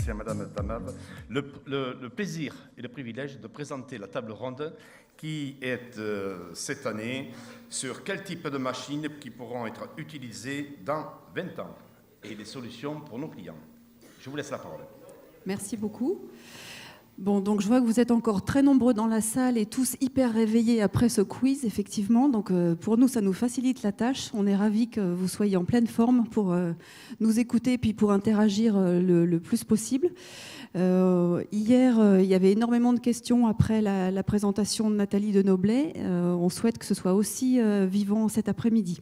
merci à Madame Tanab, le plaisir et le privilège de présenter la table ronde qui est cette année sur quel type de machines qui pourront être utilisées dans 20 ans et les solutions pour nos clients. Je vous laisse la parole. Merci beaucoup. Bon, donc je vois que vous êtes encore très nombreux dans la salle et tous hyper réveillés après ce quiz, effectivement. Donc pour nous, ça nous facilite la tâche. On est ravis que vous soyez en pleine forme pour nous écouter et puis pour interagir le plus possible. Hier, il y avait énormément de questions après la présentation de Nathalie Denoblet. On souhaite que ce soit aussi vivant cet après-midi.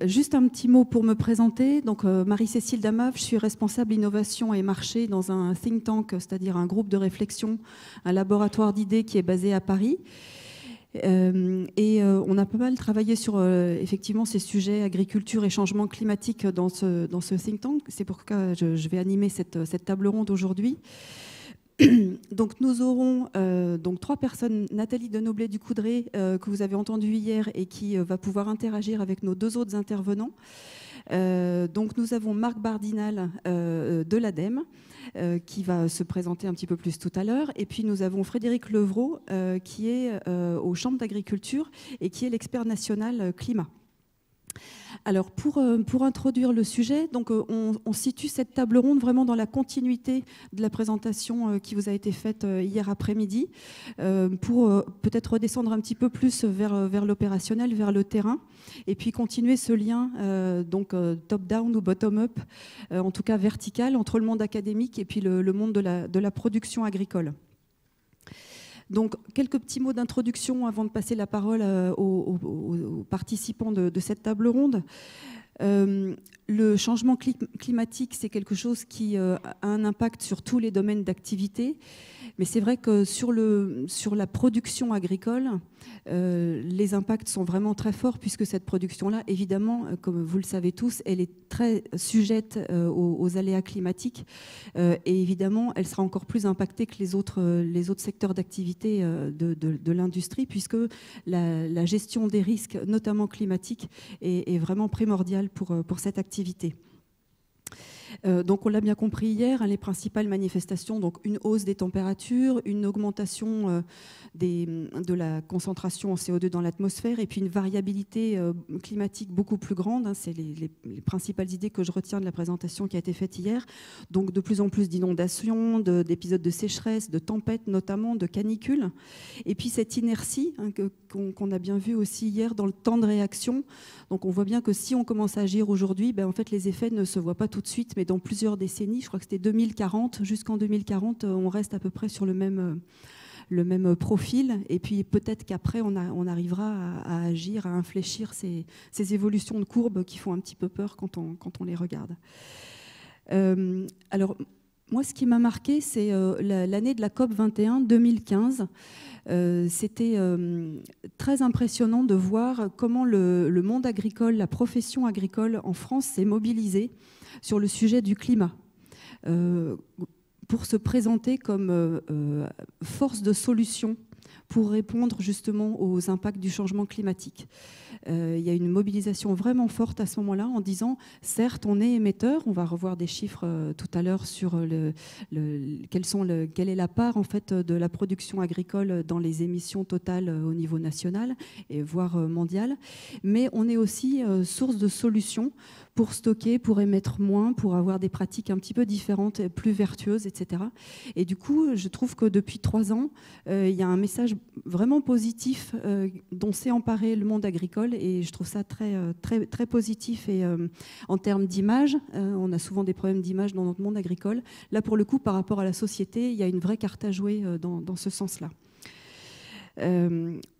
Juste un petit mot pour me présenter. Donc, Marie-Cécile Damave, je suis responsable innovation et marché dans un think tank, c'est-à-dire un groupe de réflexion, un laboratoire d'idées qui est basé à Paris. On a pas mal travaillé sur effectivement ces sujets agriculture et changement climatique dans ce think tank. C'est pourquoi je vais animer cette table ronde aujourd'hui. Donc nous aurons donc 3 personnes, Nathalie Denoblet du Coudray, que vous avez entendu hier et qui va pouvoir interagir avec nos 2 autres intervenants. Donc nous avons Marc Bardinal de l'ADEME qui va se présenter un petit peu plus tout à l'heure. Et puis nous avons Frédéric Levrault qui est aux Chambres d'agriculture et qui est l'expert national climat. Alors pour introduire le sujet, donc on situe cette table ronde vraiment dans la continuité de la présentation qui vous a été faite hier après-midi, pour peut-être redescendre un petit peu plus vers l'opérationnel, vers le terrain, et puis continuer ce lien donc top-down ou bottom-up, en tout cas vertical, entre le monde académique et puis le monde de la production agricole. Donc, quelques petits mots d'introduction avant de passer la parole aux participants de cette table ronde. Le changement climatique, c'est quelque chose qui a un impact sur tous les domaines d'activité. Mais c'est vrai que sur la production agricole, les impacts sont vraiment très forts puisque cette production-là, évidemment, comme vous le savez tous, elle est très sujette aux aléas climatiques et évidemment, elle sera encore plus impactée que les autres secteurs d'activité de l'industrie puisque la gestion des risques, notamment climatiques, est vraiment primordiale pour cette activité. Donc on l'a bien compris hier, les principales manifestations, donc une hausse des températures, une augmentation de la concentration en CO2 dans l'atmosphère et puis une variabilité climatique beaucoup plus grande. C'est les principales idées que je retiens de la présentation qui a été faite hier. Donc de plus en plus d'inondations, d'épisodes de sécheresse, de tempêtes notamment, de canicules. Et puis cette inertie qu'on a bien vu aussi hier dans le temps de réaction. Donc on voit bien que si on commence à agir aujourd'hui, en fait les effets ne se voient pas tout de suite, mais dans plusieurs décennies. Je crois que c'était 2040. Jusqu'en 2040, on reste à peu près sur le même profil. Et puis peut-être qu'après, on arrivera à agir, à infléchir ces évolutions de courbes qui font un petit peu peur quand on les regarde. Alors, moi, ce qui m'a marqué, c'est l'année de la COP 21, 2015. C'était très impressionnant de voir comment le monde agricole, la profession agricole en France s'est mobilisée sur le sujet du climat pour se présenter comme force de solution pour répondre justement aux impacts du changement climatique. Il y a une mobilisation vraiment forte à ce moment-là en disant, certes, on est émetteur, on va revoir des chiffres tout à l'heure sur quelle est la part en fait, de la production agricole dans les émissions totales au niveau national et voire mondial, mais on est aussi source de solutions pour stocker, pour émettre moins, pour avoir des pratiques un petit peu différentes, plus vertueuses, etc. Et du coup, je trouve que depuis 3 ans, il y a un message vraiment positif dont s'est emparé le monde agricole et je trouve ça très, très, très positif. Et en termes d'image, on a souvent des problèmes d'image dans notre monde agricole. Là, pour le coup, par rapport à la société, il y a une vraie carte à jouer dans ce sens-là.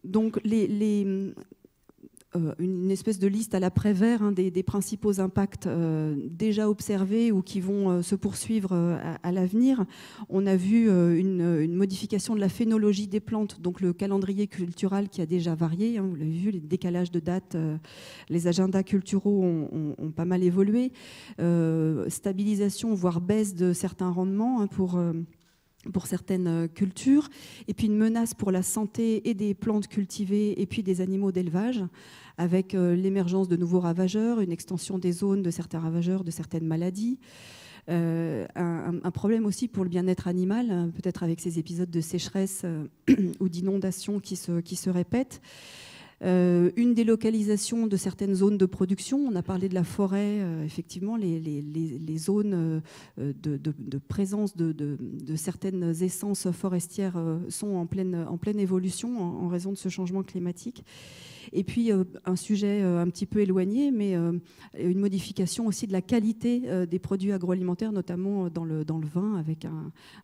Donc, une espèce de liste à la Prévert des principaux impacts déjà observés ou qui vont se poursuivre à l'avenir. On a vu une modification de la phénologie des plantes, donc le calendrier cultural qui a déjà varié. Vous l'avez vu, les décalages de dates, les agendas culturaux ont pas mal évolué. Stabilisation, voire baisse de certains rendements pour certaines cultures, et puis une menace pour la santé et des plantes cultivées et puis des animaux d'élevage, avec l'émergence de nouveaux ravageurs, une extension des zones de certains ravageurs, de certaines maladies, Un problème aussi pour le bien-être animal, peut-être avec ces épisodes de sécheresse ou d'inondation qui se répètent. Une délocalisation de certaines zones de production. On a parlé de la forêt, effectivement, les zones de présence de certaines essences forestières sont en pleine évolution en raison de ce changement climatique. Et puis, un sujet un petit peu éloigné, mais une modification aussi de la qualité des produits agroalimentaires, notamment dans le vin, avec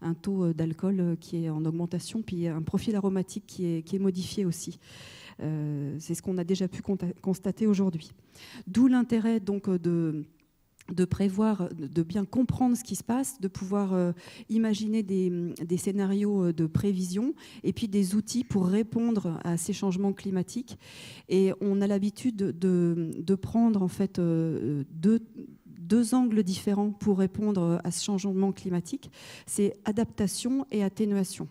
un taux d'alcool qui est en augmentation, puis un profil aromatique qui est modifié aussi. C'est ce qu'on a déjà pu constater aujourd'hui. D'où l'intérêt donc de prévoir, de bien comprendre ce qui se passe, de pouvoir imaginer des scénarios de prévision et puis des outils pour répondre à ces changements climatiques. Et on a l'habitude de prendre en fait deux angles différents pour répondre à ce changement climatique. C'est adaptation et atténuation.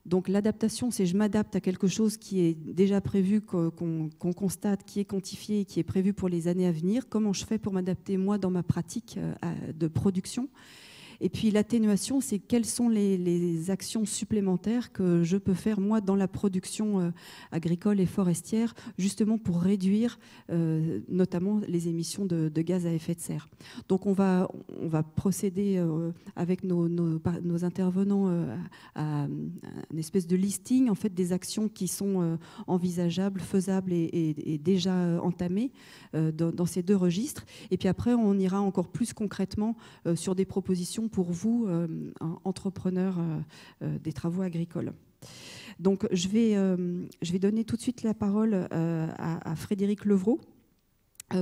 Donc l'adaptation, c'est je m'adapte à quelque chose qui est déjà prévu, qu'on constate, qui est quantifié, qui est prévu pour les années à venir. Comment je fais pour m'adapter, moi, dans ma pratique de production ? Et puis l'atténuation, c'est quelles sont les actions supplémentaires que je peux faire, moi, dans la production agricole et forestière, justement pour réduire notamment les émissions de gaz à effet de serre. Donc on va procéder avec nos intervenants à une espèce de listing en fait, des actions qui sont envisageables, faisables et déjà entamées dans ces deux registres. Et puis après, on ira encore plus concrètement sur des propositions pour vous, entrepreneurs des travaux agricoles. Donc, je vais donner tout de suite la parole à Frédéric Levrault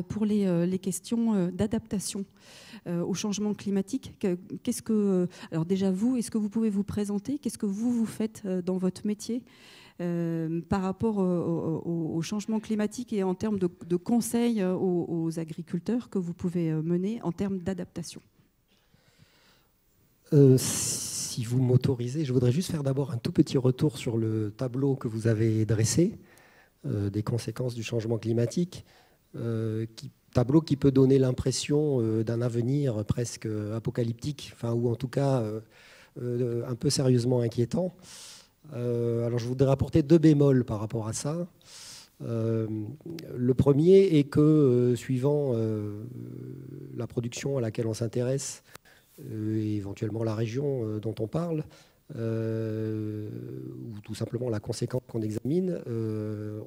pour les questions d'adaptation au changement climatique. Alors déjà vous, est-ce que vous pouvez vous présenter? Qu'est-ce que vous faites dans votre métier par rapport au changement climatique et en termes de conseils aux agriculteurs que vous pouvez mener en termes d'adaptation? Si vous m'autorisez, je voudrais juste faire d'abord un tout petit retour sur le tableau que vous avez dressé des conséquences du changement climatique, tableau qui peut donner l'impression d'un avenir presque apocalyptique, enfin, ou en tout cas un peu sérieusement inquiétant. Alors je voudrais apporter deux bémols par rapport à ça. Le premier est que suivant la production à laquelle on s'intéresse, et éventuellement la région dont on parle, ou tout simplement la conséquence qu'on examine,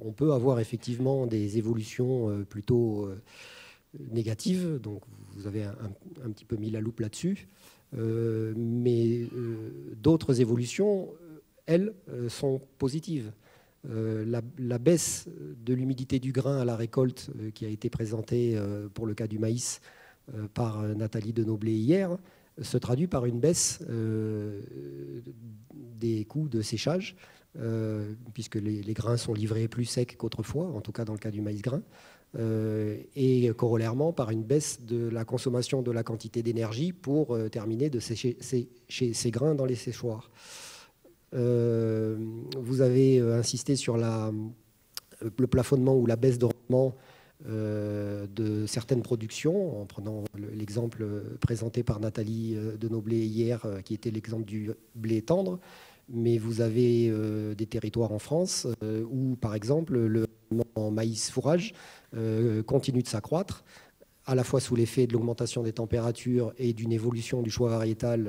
on peut avoir effectivement des évolutions plutôt négatives, donc vous avez un petit peu mis la loupe là-dessus, mais d'autres évolutions, elles, sont positives. La baisse de l'humidité du grain à la récolte qui a été présentée pour le cas du maïs par Nathalie Denoblet hier, se traduit par une baisse des coûts de séchage, puisque les grains sont livrés plus secs qu'autrefois, en tout cas dans le cas du maïs grain, et corollairement par une baisse de la consommation de la quantité d'énergie pour terminer de sécher ces grains dans les séchoirs. Vous avez insisté sur le plafonnement ou la baisse de rendement de certaines productions, en prenant l'exemple présenté par Nathalie Denoblet hier, qui était l'exemple du blé tendre. Mais vous avez des territoires en France où, par exemple, le rendement en maïs fourrage continue de s'accroître, à la fois sous l'effet de l'augmentation des températures et d'une évolution du choix variétal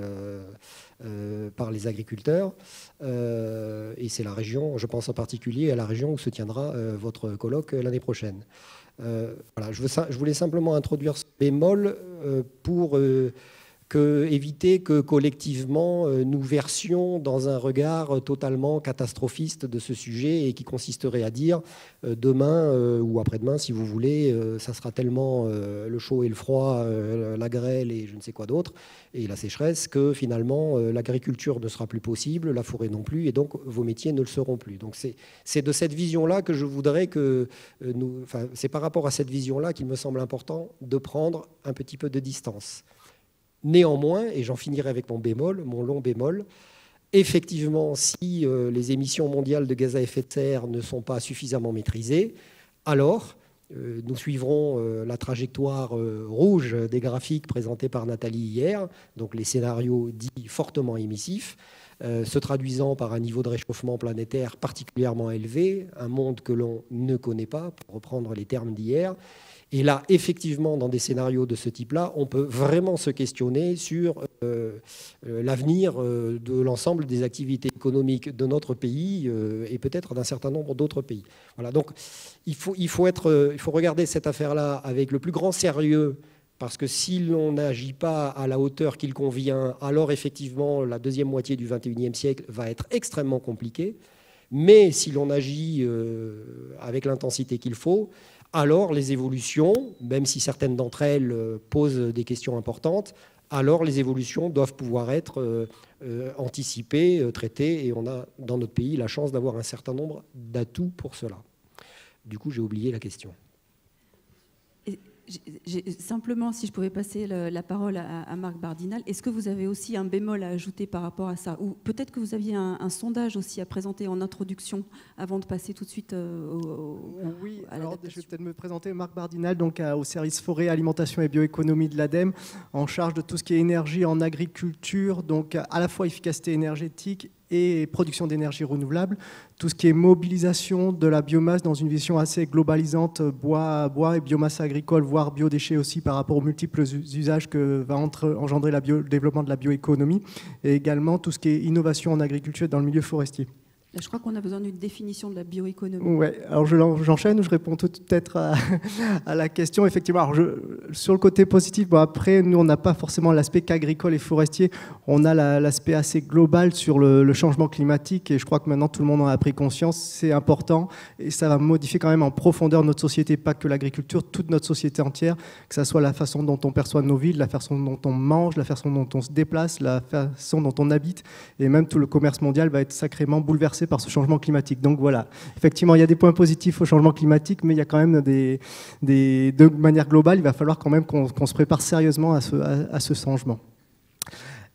par les agriculteurs. Et c'est la région, je pense en particulier à la région où se tiendra votre colloque l'année prochaine. Voilà, je voulais simplement introduire ce bémol pour éviter que collectivement nous versions dans un regard totalement catastrophiste de ce sujet et qui consisterait à dire demain ou après-demain, si vous voulez, ça sera tellement le chaud et le froid, la grêle et je ne sais quoi d'autre, et la sécheresse, que finalement l'agriculture ne sera plus possible, la forêt non plus, et donc vos métiers ne le seront plus. Donc c'est de cette vision-là que je voudrais que nous... Enfin, c'est par rapport à cette vision-là qu'il me semble important de prendre un petit peu de distance. Néanmoins, et j'en finirai avec mon long bémol, effectivement, si les émissions mondiales de gaz à effet de serre ne sont pas suffisamment maîtrisées, alors nous suivrons la trajectoire rouge des graphiques présentés par Nathalie hier, donc les scénarios dits fortement émissifs, se traduisant par un niveau de réchauffement planétaire particulièrement élevé, un monde que l'on ne connaît pas, pour reprendre les termes d'hier. Et là, effectivement, dans des scénarios de ce type-là, on peut vraiment se questionner sur l'avenir de l'ensemble des activités économiques de notre pays et peut-être d'un certain nombre d'autres pays. Voilà, donc il faut regarder cette affaire-là avec le plus grand sérieux, parce que si l'on n'agit pas à la hauteur qu'il convient, alors effectivement, la deuxième moitié du XXIe siècle va être extrêmement compliquée. Mais si l'on agit avec l'intensité qu'il faut, alors les évolutions, même si certaines d'entre elles posent des questions importantes, alors les évolutions doivent pouvoir être anticipées, traitées, et on a dans notre pays la chance d'avoir un certain nombre d'atouts pour cela. Du coup, j'ai oublié la question. Simplement, si je pouvais passer la parole à Marc Bardinal, est-ce que vous avez aussi un bémol à ajouter par rapport à ça? Ou peut-être que vous aviez un sondage aussi à présenter en introduction avant de passer tout de suite Oui, alors je vais peut-être me présenter. Marc Bardinal, donc au service forêt, alimentation et bioéconomie de l'ADEME, en charge de tout ce qui est énergie en agriculture, donc à la fois efficacité énergétique et production d'énergie renouvelable, tout ce qui est mobilisation de la biomasse dans une vision assez globalisante, bois et biomasse agricole, voire biodéchets aussi par rapport aux multiples usages que va engendrer le développement de la bioéconomie, et également tout ce qui est innovation en agriculture et dans le milieu forestier. Là, je crois qu'on a besoin d'une définition de la bioéconomie. Oui, alors j'enchaîne ou je réponds peut-être à la question. Effectivement, alors sur le côté positif, bon, après, nous, on n'a pas forcément l'aspect qu'agricole et forestier. On a l'aspect assez global sur le changement climatique, et je crois que maintenant, tout le monde en a pris conscience. C'est important, et ça va modifier quand même en profondeur notre société, pas que l'agriculture, toute notre société entière, que ce soit la façon dont on perçoit nos villes, la façon dont on mange, la façon dont on se déplace, la façon dont on habite, et même tout le commerce mondial va être sacrément bouleversé par ce changement climatique. Donc voilà, effectivement, il y a des points positifs au changement climatique, mais il y a quand même de manière globale, il va falloir quand même qu'on se prépare sérieusement à ce changement.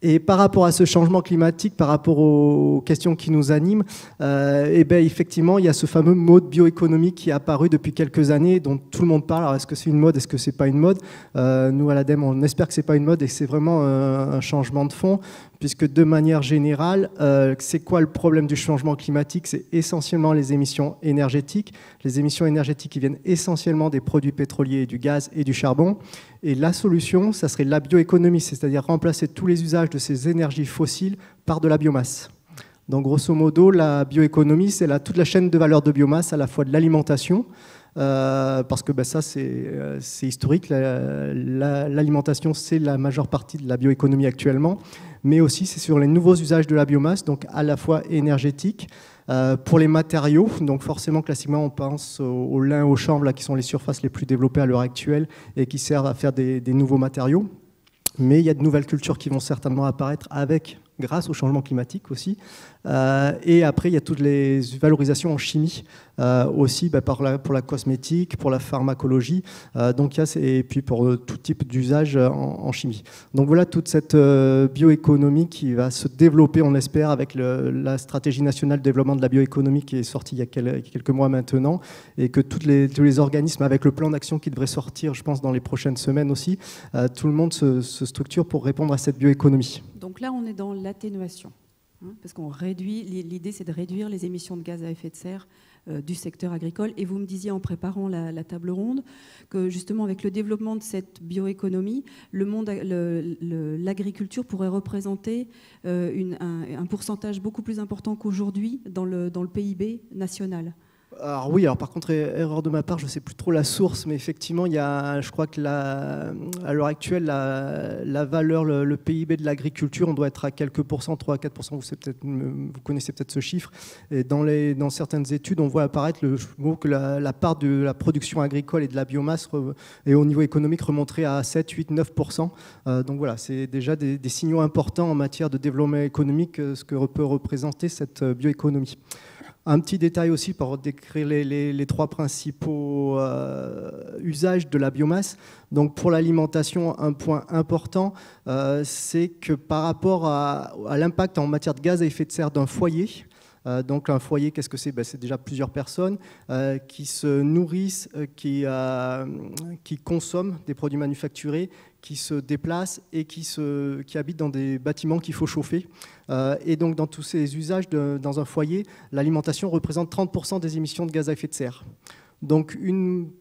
Et par rapport à ce changement climatique, par rapport aux questions qui nous animent, effectivement, il y a ce fameux mode bioéconomie qui est apparu depuis quelques années, dont tout le monde parle. Alors, est-ce que c'est une mode, est-ce que c'est pas une mode? Nous, à l'ADEME, on espère que c'est pas une mode et que c'est vraiment un changement de fond, puisque de manière générale, c'est quoi le problème du changement climatique? C'est essentiellement les émissions énergétiques. Les émissions énergétiques qui viennent essentiellement des produits pétroliers, du gaz et du charbon. Et la solution, ça serait la bioéconomie, c'est-à-dire remplacer tous les usages de ces énergies fossiles par de la biomasse. Donc grosso modo, la bioéconomie, c'est toute la chaîne de valeur de biomasse, à la fois de l'alimentation, parce que ça c'est historique, l'alimentation c'est la majeure partie de la bioéconomie actuellement, mais aussi c'est sur les nouveaux usages de la biomasse, donc à la fois énergétique, pour les matériaux, donc forcément classiquement on pense au lin, aux chanvre, là, qui sont les surfaces les plus développées à l'heure actuelle et qui servent à faire des nouveaux matériaux, mais il y a de nouvelles cultures qui vont certainement apparaître grâce au changement climatique aussi. Et après, il y a toutes les valorisations en chimie aussi, pour la cosmétique, pour la pharmacologie, et puis pour tout type d'usage en chimie. Donc voilà toute cette bioéconomie qui va se développer, on espère, avec la stratégie nationale de développement de la bioéconomie qui est sortie il y a quelques mois maintenant, et que tous les organismes, avec le plan d'action qui devrait sortir, je pense, dans les prochaines semaines aussi, tout le monde se structure pour répondre à cette bioéconomie. Donc là, on est dans l'atténuation, parce qu'on réduit. L'idée, c'est de réduire les émissions de gaz à effet de serre du secteur agricole. Et vous me disiez en préparant la table ronde que justement, avec le développement de cette bioéconomie, l'agriculture pourrait représenter un pourcentage beaucoup plus important qu'aujourd'hui dans le PIB national. Alors oui, par contre, erreur de ma part, je ne sais plus trop la source, mais effectivement, je crois que à l'heure actuelle, la valeur, le PIB de l'agriculture, on doit être à quelques pourcents, 3 à 4%, vous connaissez peut-être ce chiffre. Et dans certaines études, on voit apparaître que la part de la production agricole et de la biomasse et au niveau économique remonterait à 7, 8, 9%. Donc voilà, c'est déjà des signaux importants en matière de développement économique, ce que peut représenter cette bioéconomie. Un petit détail aussi pour décrire les trois principaux usages de la biomasse. Donc pour l'alimentation, un point important, c'est que par rapport à l'impact en matière de gaz à effet de serre d'un foyer, Donc un foyer, qu'est-ce que c'est? C'est déjà plusieurs personnes qui se nourrissent, qui consomment des produits manufacturés, qui se déplacent et qui habitent dans des bâtiments qu'il faut chauffer. Et donc dans tous ces usages dans un foyer, l'alimentation représente 30% des émissions de gaz à effet de serre. Donc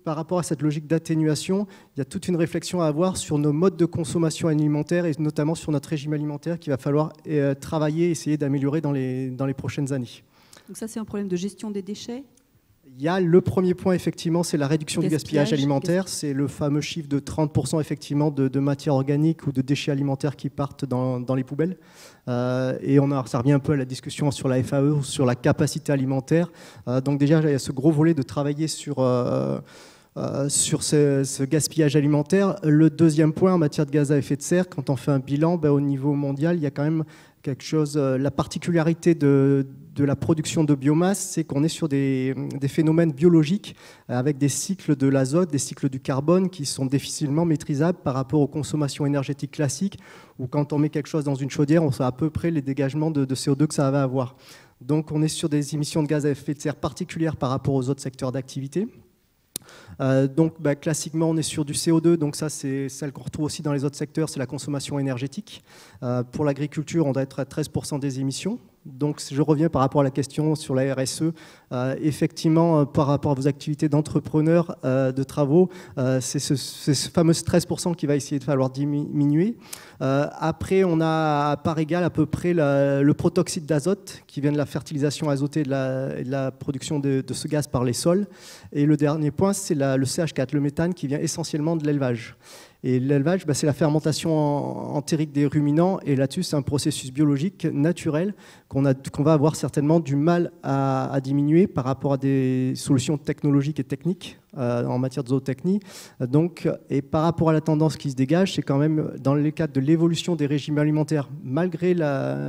par rapport à cette logique d'atténuation, il y a toute une réflexion à avoir sur nos modes de consommation alimentaire et notamment sur notre régime alimentaire qu'il va falloir travailler, essayer d'améliorer dans les prochaines années. Donc ça, c'est un problème de gestion des déchets. Il y a le premier point, effectivement, c'est la réduction du gaspillage alimentaire. C'est le fameux chiffre de 30% effectivement de matières organiques ou de déchets alimentaires qui partent dans les poubelles. Et ça revient un peu à la discussion sur la FAE, sur la capacité alimentaire. Donc déjà, il y a ce gros volet de travailler sur ce gaspillage alimentaire. Le deuxième point en matière de gaz à effet de serre, quand on fait un bilan, au niveau mondial, il y a quand même quelque chose. La particularité de la production de biomasse, c'est qu'on est sur des phénomènes biologiques avec des cycles de l'azote, des cycles du carbone qui sont difficilement maîtrisables par rapport aux consommations énergétiques classiques, où quand on met quelque chose dans une chaudière, on sait à peu près les dégagements de CO2 que ça va avoir. Donc on est sur des émissions de gaz à effet de serre particulières par rapport aux autres secteurs d'activité. Donc classiquement on est sur du CO2, donc ça c'est celle qu'on retrouve aussi dans les autres secteurs, c'est la consommation énergétique. Pour l'agriculture, on doit être à 13% des émissions. Donc je reviens par rapport à la question sur la RSE. Effectivement, par rapport à vos activités d'entrepreneurs de travaux, c'est ce fameux 13% qui va essayer de falloir diminuer. Après, on a à part égale à peu près le protoxyde d'azote qui vient de la fertilisation azotée et de la production de ce gaz par les sols. Et le dernier point, c'est le CH4, le méthane, qui vient essentiellement de l'élevage. Et l'élevage, c'est la fermentation entérique des ruminants. Et là-dessus, c'est un processus biologique naturel qu'on va avoir certainement du mal à diminuer par rapport à des solutions technologiques et techniques en matière de zootechnie. Donc, et par rapport à la tendance qui se dégage, c'est quand même dans le cadre de l'évolution des régimes alimentaires, malgré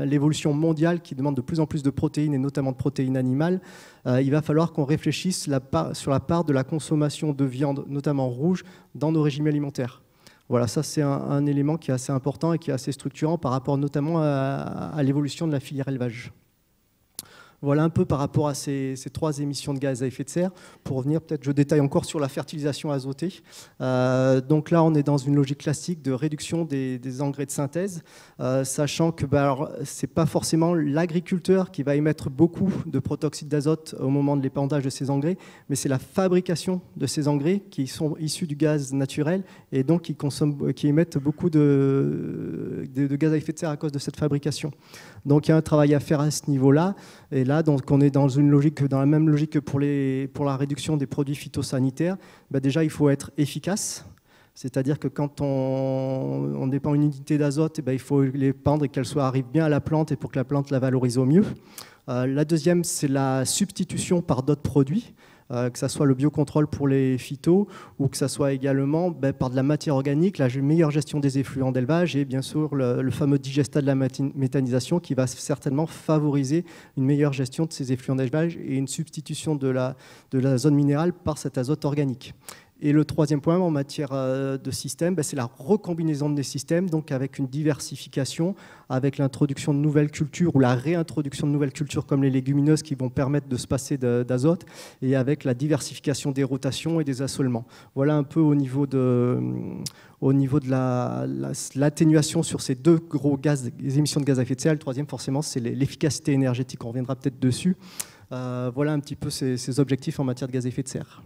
l'évolution mondiale qui demande de plus en plus de protéines et notamment de protéines animales, il va falloir qu'on réfléchisse sur la part de la consommation de viande, notamment rouge, dans nos régimes alimentaires. Voilà, ça c'est un élément qui est assez important et qui est assez structurant par rapport notamment à l'évolution de la filière élevage. Voilà un peu par rapport à ces trois émissions de gaz à effet de serre. Pour revenir, peut-être je détaille encore sur la fertilisation azotée. Donc là, on est dans une logique classique de réduction des engrais de synthèse, sachant que ce n'est pas forcément l'agriculteur qui va émettre beaucoup de protoxyde d'azote au moment de l'épandage de ces engrais, mais c'est la fabrication de ces engrais qui sont issus du gaz naturel et donc qui émettent beaucoup de gaz à effet de serre à cause de cette fabrication. Donc il y a un travail à faire à ce niveau-là. Et là, donc, on est dans la même logique que pour la réduction des produits phytosanitaires. Déjà, il faut être efficace. C'est-à-dire que quand on dépend une unité d'azote, il faut l'épandre et qu'elle arrive bien à la plante et pour que la plante la valorise au mieux. La deuxième, c'est la substitution par d'autres produits. Que ce soit le biocontrôle pour les phytos ou que ce soit également par de la matière organique, la meilleure gestion des effluents d'élevage et bien sûr le fameux digestat de la méthanisation qui va certainement favoriser une meilleure gestion de ces effluents d'élevage et une substitution de la zone minérale par cet azote organique. Et le troisième point en matière de système, c'est la recombinaison des systèmes, donc avec une diversification, avec l'introduction de nouvelles cultures ou la réintroduction de nouvelles cultures comme les légumineuses qui vont permettre de se passer d'azote, et avec la diversification des rotations et des assolements. Voilà un peu au niveau de l'atténuation sur ces deux gros les émissions de gaz à effet de serre. Le troisième, forcément, c'est l'efficacité énergétique. On reviendra peut-être dessus. Voilà un petit peu ces objectifs en matière de gaz à effet de serre.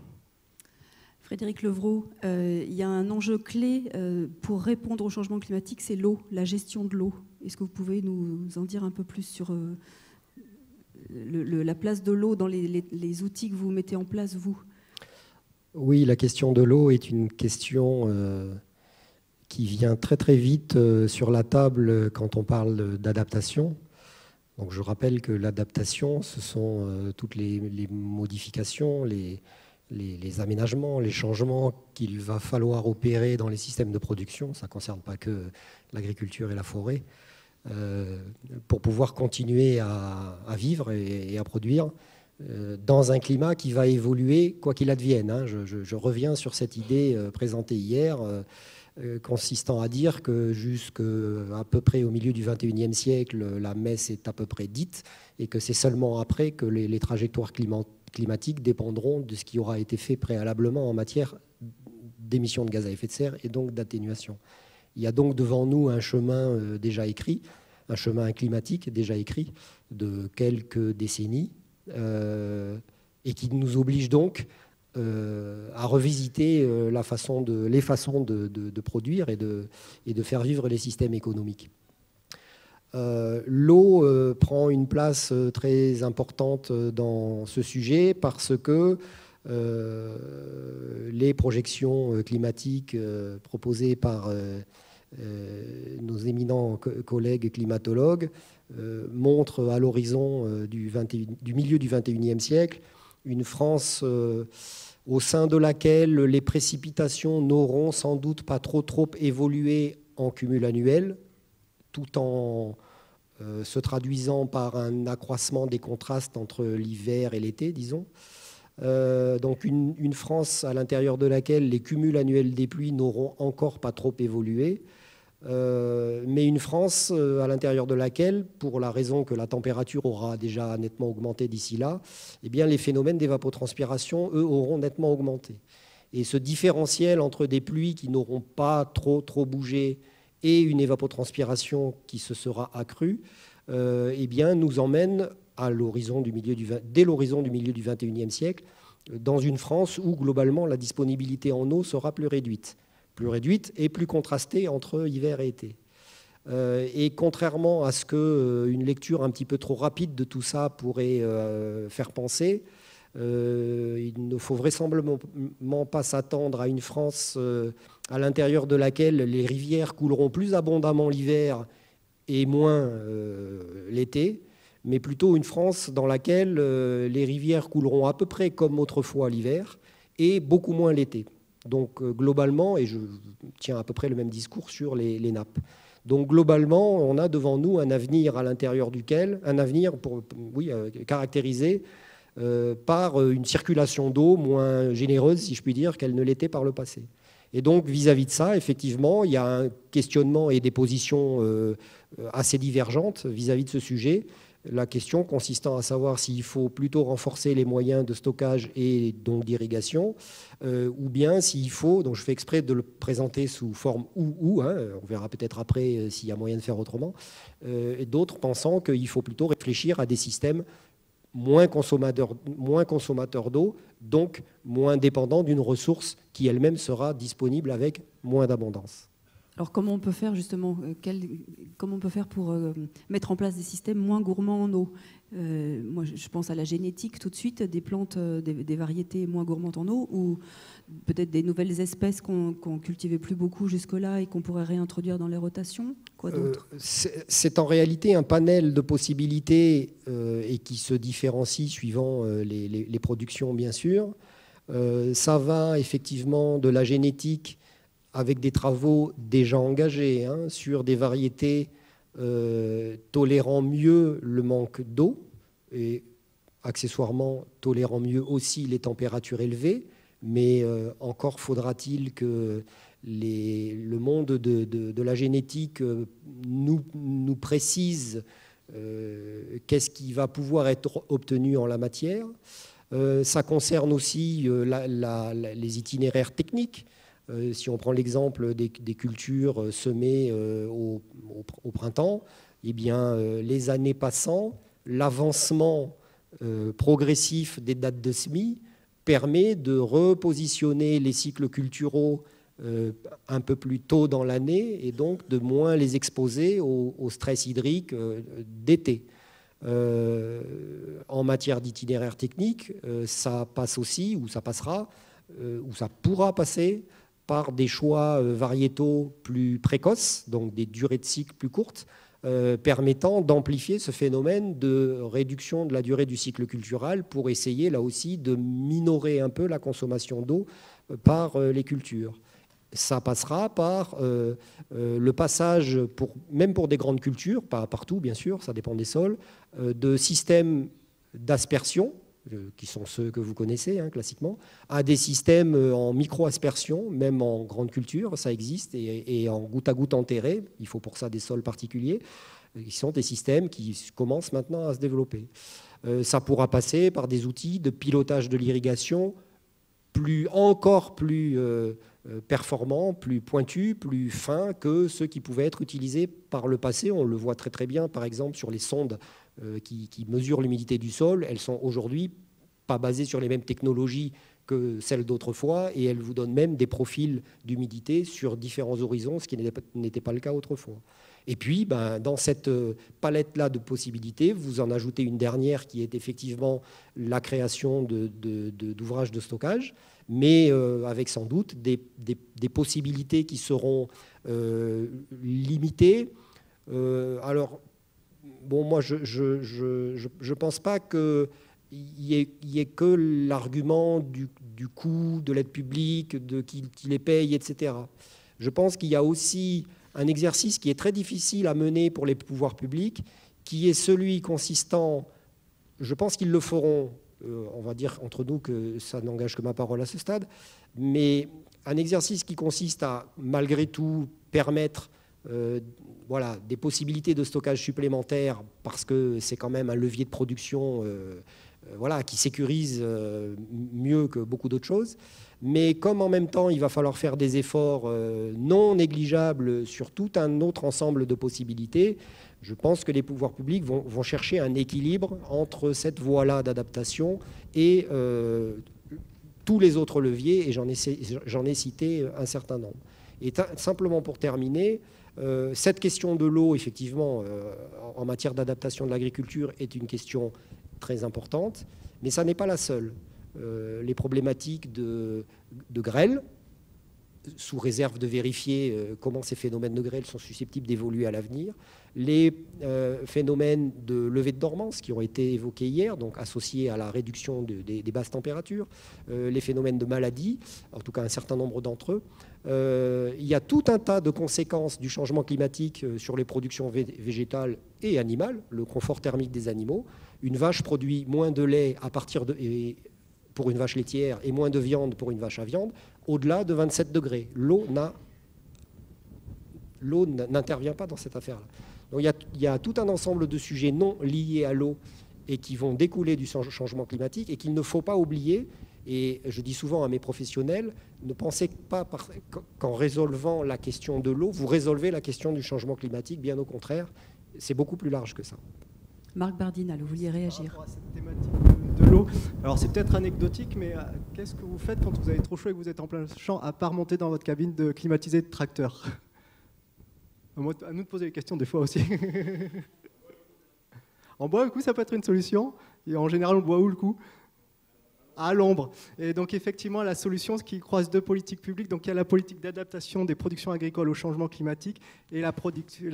Frédéric Levrault, il y a un enjeu clé pour répondre au changement climatique, c'est l'eau, la gestion de l'eau. Est-ce que vous pouvez nous en dire un peu plus sur la place de l'eau dans les outils que vous mettez en place, vous? Oui, la question de l'eau est une question qui vient très très vite sur la table quand on parle d'adaptation. Donc je rappelle que l'adaptation, ce sont toutes les modifications, les aménagements, les changements qu'il va falloir opérer dans les systèmes de production, ça ne concerne pas que l'agriculture et la forêt, pour pouvoir continuer à vivre et à produire dans un climat qui va évoluer quoi qu'il advienne. Je reviens sur cette idée présentée hier. consistant à dire que jusqu'à peu près au milieu du XXIe siècle, la messe est à peu près dite, et que c'est seulement après que les trajectoires climatiques dépendront de ce qui aura été fait préalablement en matière d'émissions de gaz à effet de serre et donc d'atténuation. Il y a donc devant nous un chemin déjà écrit, un chemin climatique déjà écrit de quelques décennies, et qui nous oblige donc à revisiter les façons de produire et de faire vivre les systèmes économiques. L'eau prend une place très importante dans ce sujet parce que les projections climatiques proposées par nos éminents collègues climatologues montrent à l'horizon du milieu du XXIe siècle une France au sein de laquelle les précipitations n'auront sans doute pas trop évolué en cumul annuel, tout en se traduisant par un accroissement des contrastes entre l'hiver et l'été, disons. Donc une France à l'intérieur de laquelle les cumuls annuels des pluies n'auront encore pas trop évolué, mais une France à l'intérieur de laquelle, pour la raison que la température aura déjà nettement augmenté d'ici là, eh bien les phénomènes d'évapotranspiration, eux, auront nettement augmenté. Et ce différentiel entre des pluies qui n'auront pas trop bougé et une évapotranspiration qui se sera accrue, eh bien nous emmène dès l'horizon du milieu du XXIe siècle, dans une France où globalement la disponibilité en eau sera plus réduite et plus contrastée entre hiver et été. Et contrairement à ce qu'une lecture un petit peu trop rapide de tout ça pourrait faire penser, il ne faut vraisemblablement pas s'attendre à une France à l'intérieur de laquelle les rivières couleront plus abondamment l'hiver et moins l'été, mais plutôt une France dans laquelle les rivières couleront à peu près comme autrefois l'hiver et beaucoup moins l'été. Donc globalement, et je tiens à peu près le même discours sur les nappes. Donc globalement, on a devant nous un avenir à l'intérieur duquel, caractérisé par une circulation d'eau moins généreuse, si je puis dire, qu'elle ne l'était par le passé. Et donc vis-à-vis de ça, effectivement, il y a un questionnement et des positions assez divergentes vis-à-vis de ce sujet. La question consistant à savoir s'il faut plutôt renforcer les moyens de stockage et donc d'irrigation, ou bien s'il faut, donc je fais exprès de le présenter sous forme on verra peut-être après s'il y a moyen de faire autrement, et d'autres pensant qu'il faut plutôt réfléchir à des systèmes moins consommateurs d'eau, donc moins dépendants d'une ressource qui elle-même sera disponible avec moins d'abondance. Alors comment on peut faire justement comment on peut faire pour mettre en place des systèmes moins gourmands en eau? Moi, je pense à la génétique tout de suite, des plantes, des variétés moins gourmandes en eau, ou peut-être des nouvelles espèces qu'on cultivait plus beaucoup jusque-là et qu'on pourrait réintroduire dans les rotations. Quoi d'autre? C'est en réalité un panel de possibilités et qui se différencie suivant les productions, bien sûr. Ça va effectivement de la génétique avec des travaux déjà engagés sur des variétés tolérant mieux le manque d'eau et accessoirement tolérant mieux aussi les températures élevées, mais encore faudra-t-il que le monde de la génétique nous précise qu'est-ce qui va pouvoir être obtenu en la matière. Ça concerne aussi les itinéraires techniques. Si on prend l'exemple des cultures semées au printemps, eh bien, les années passant, l'avancement progressif des dates de semis permet de repositionner les cycles culturaux un peu plus tôt dans l'année et donc de moins les exposer au stress hydrique d'été. En matière d'itinéraire technique, ça passe aussi, ou ça passera, ou ça pourra passer par des choix variétaux plus précoces, donc des durées de cycle plus courtes, permettant d'amplifier ce phénomène de réduction de la durée du cycle culturel pour essayer là aussi de minorer un peu la consommation d'eau par les cultures. Ça passera par le passage, même pour des grandes cultures, pas partout bien sûr, ça dépend des sols, de systèmes d'aspersion qui sont ceux que vous connaissez classiquement, à des systèmes en micro-aspersion, même en grande culture, ça existe, et en goutte à goutte enterré, il faut pour ça des sols particuliers, qui sont des systèmes qui commencent maintenant à se développer. Ça pourra passer par des outils de pilotage de l'irrigation encore plus performants, plus pointus, plus fins que ceux qui pouvaient être utilisés par le passé. On le voit très très bien, par exemple, sur les sondes qui mesurent l'humidité du sol. Elles sont aujourd'hui pas basées sur les mêmes technologies que celles d'autrefois, et elles vous donnent même des profils d'humidité sur différents horizons, ce qui n'était pas le cas autrefois. Et puis, dans cette palette-là de possibilités, vous en ajoutez une dernière qui est effectivement la création d'ouvrages de stockage, mais avec sans doute des possibilités qui seront limitées. Alors, bon, moi, je pense pas qu'il y ait que l'argument du coût, de l'aide publique, qui les paye, etc. Je pense qu'il y a aussi un exercice qui est très difficile à mener pour les pouvoirs publics, qui est celui consistant, je pense qu'ils le feront, on va dire entre nous que ça n'engage que ma parole à ce stade, mais un exercice qui consiste à, malgré tout, permettre des possibilités de stockage supplémentaires, parce que c'est quand même un levier de production qui sécurise mieux que beaucoup d'autres choses. Mais comme en même temps, il va falloir faire des efforts non négligeables sur tout un autre ensemble de possibilités, je pense que les pouvoirs publics vont chercher un équilibre entre cette voie-là d'adaptation et tous les autres leviers, et j'en ai cité un certain nombre. Et simplement pour terminer, cette question de l'eau, effectivement, en matière d'adaptation de l'agriculture, est une question très importante, mais ça n'est pas la seule. Les problématiques de grêle, sous réserve de vérifier comment ces phénomènes de grêle sont susceptibles d'évoluer à l'avenir, les phénomènes de levée de dormance qui ont été évoqués hier, donc associés à la réduction des basses températures, les phénomènes de maladies, en tout cas un certain nombre d'entre eux. Il y a tout un tas de conséquences du changement climatique sur les productions végétales et animales, le confort thermique des animaux. Une vache produit moins de lait pour une vache laitière et moins de viande pour une vache à viande, au-delà de 27 degrés. L'eau n'intervient pas dans cette affaire-là. Donc il y a tout un ensemble de sujets non liés à l'eau et qui vont découler du changement climatique et qu'il ne faut pas oublier. Et je dis souvent à mes professionnels, ne pensez pas qu'en résolvant la question de l'eau, vous résolvez la question du changement climatique. Bien au contraire, c'est beaucoup plus large que ça. Marc Bardinal, vous vouliez réagir? Par rapport à cette thématique de l'eau, alors c'est peut-être anecdotique, mais qu'est-ce que vous faites quand vous avez trop chaud et que vous êtes en plein champ, à part monter dans votre cabine de climatisée de tracteur? À nous de poser des questions des fois aussi. En bois, le coup, ça peut être une solution. Et en général, on boit où le coup? À l'ombre. Et donc effectivement, la solution, ce qui croise deux politiques publiques, donc il y a la politique d'adaptation des productions agricoles au changement climatique et la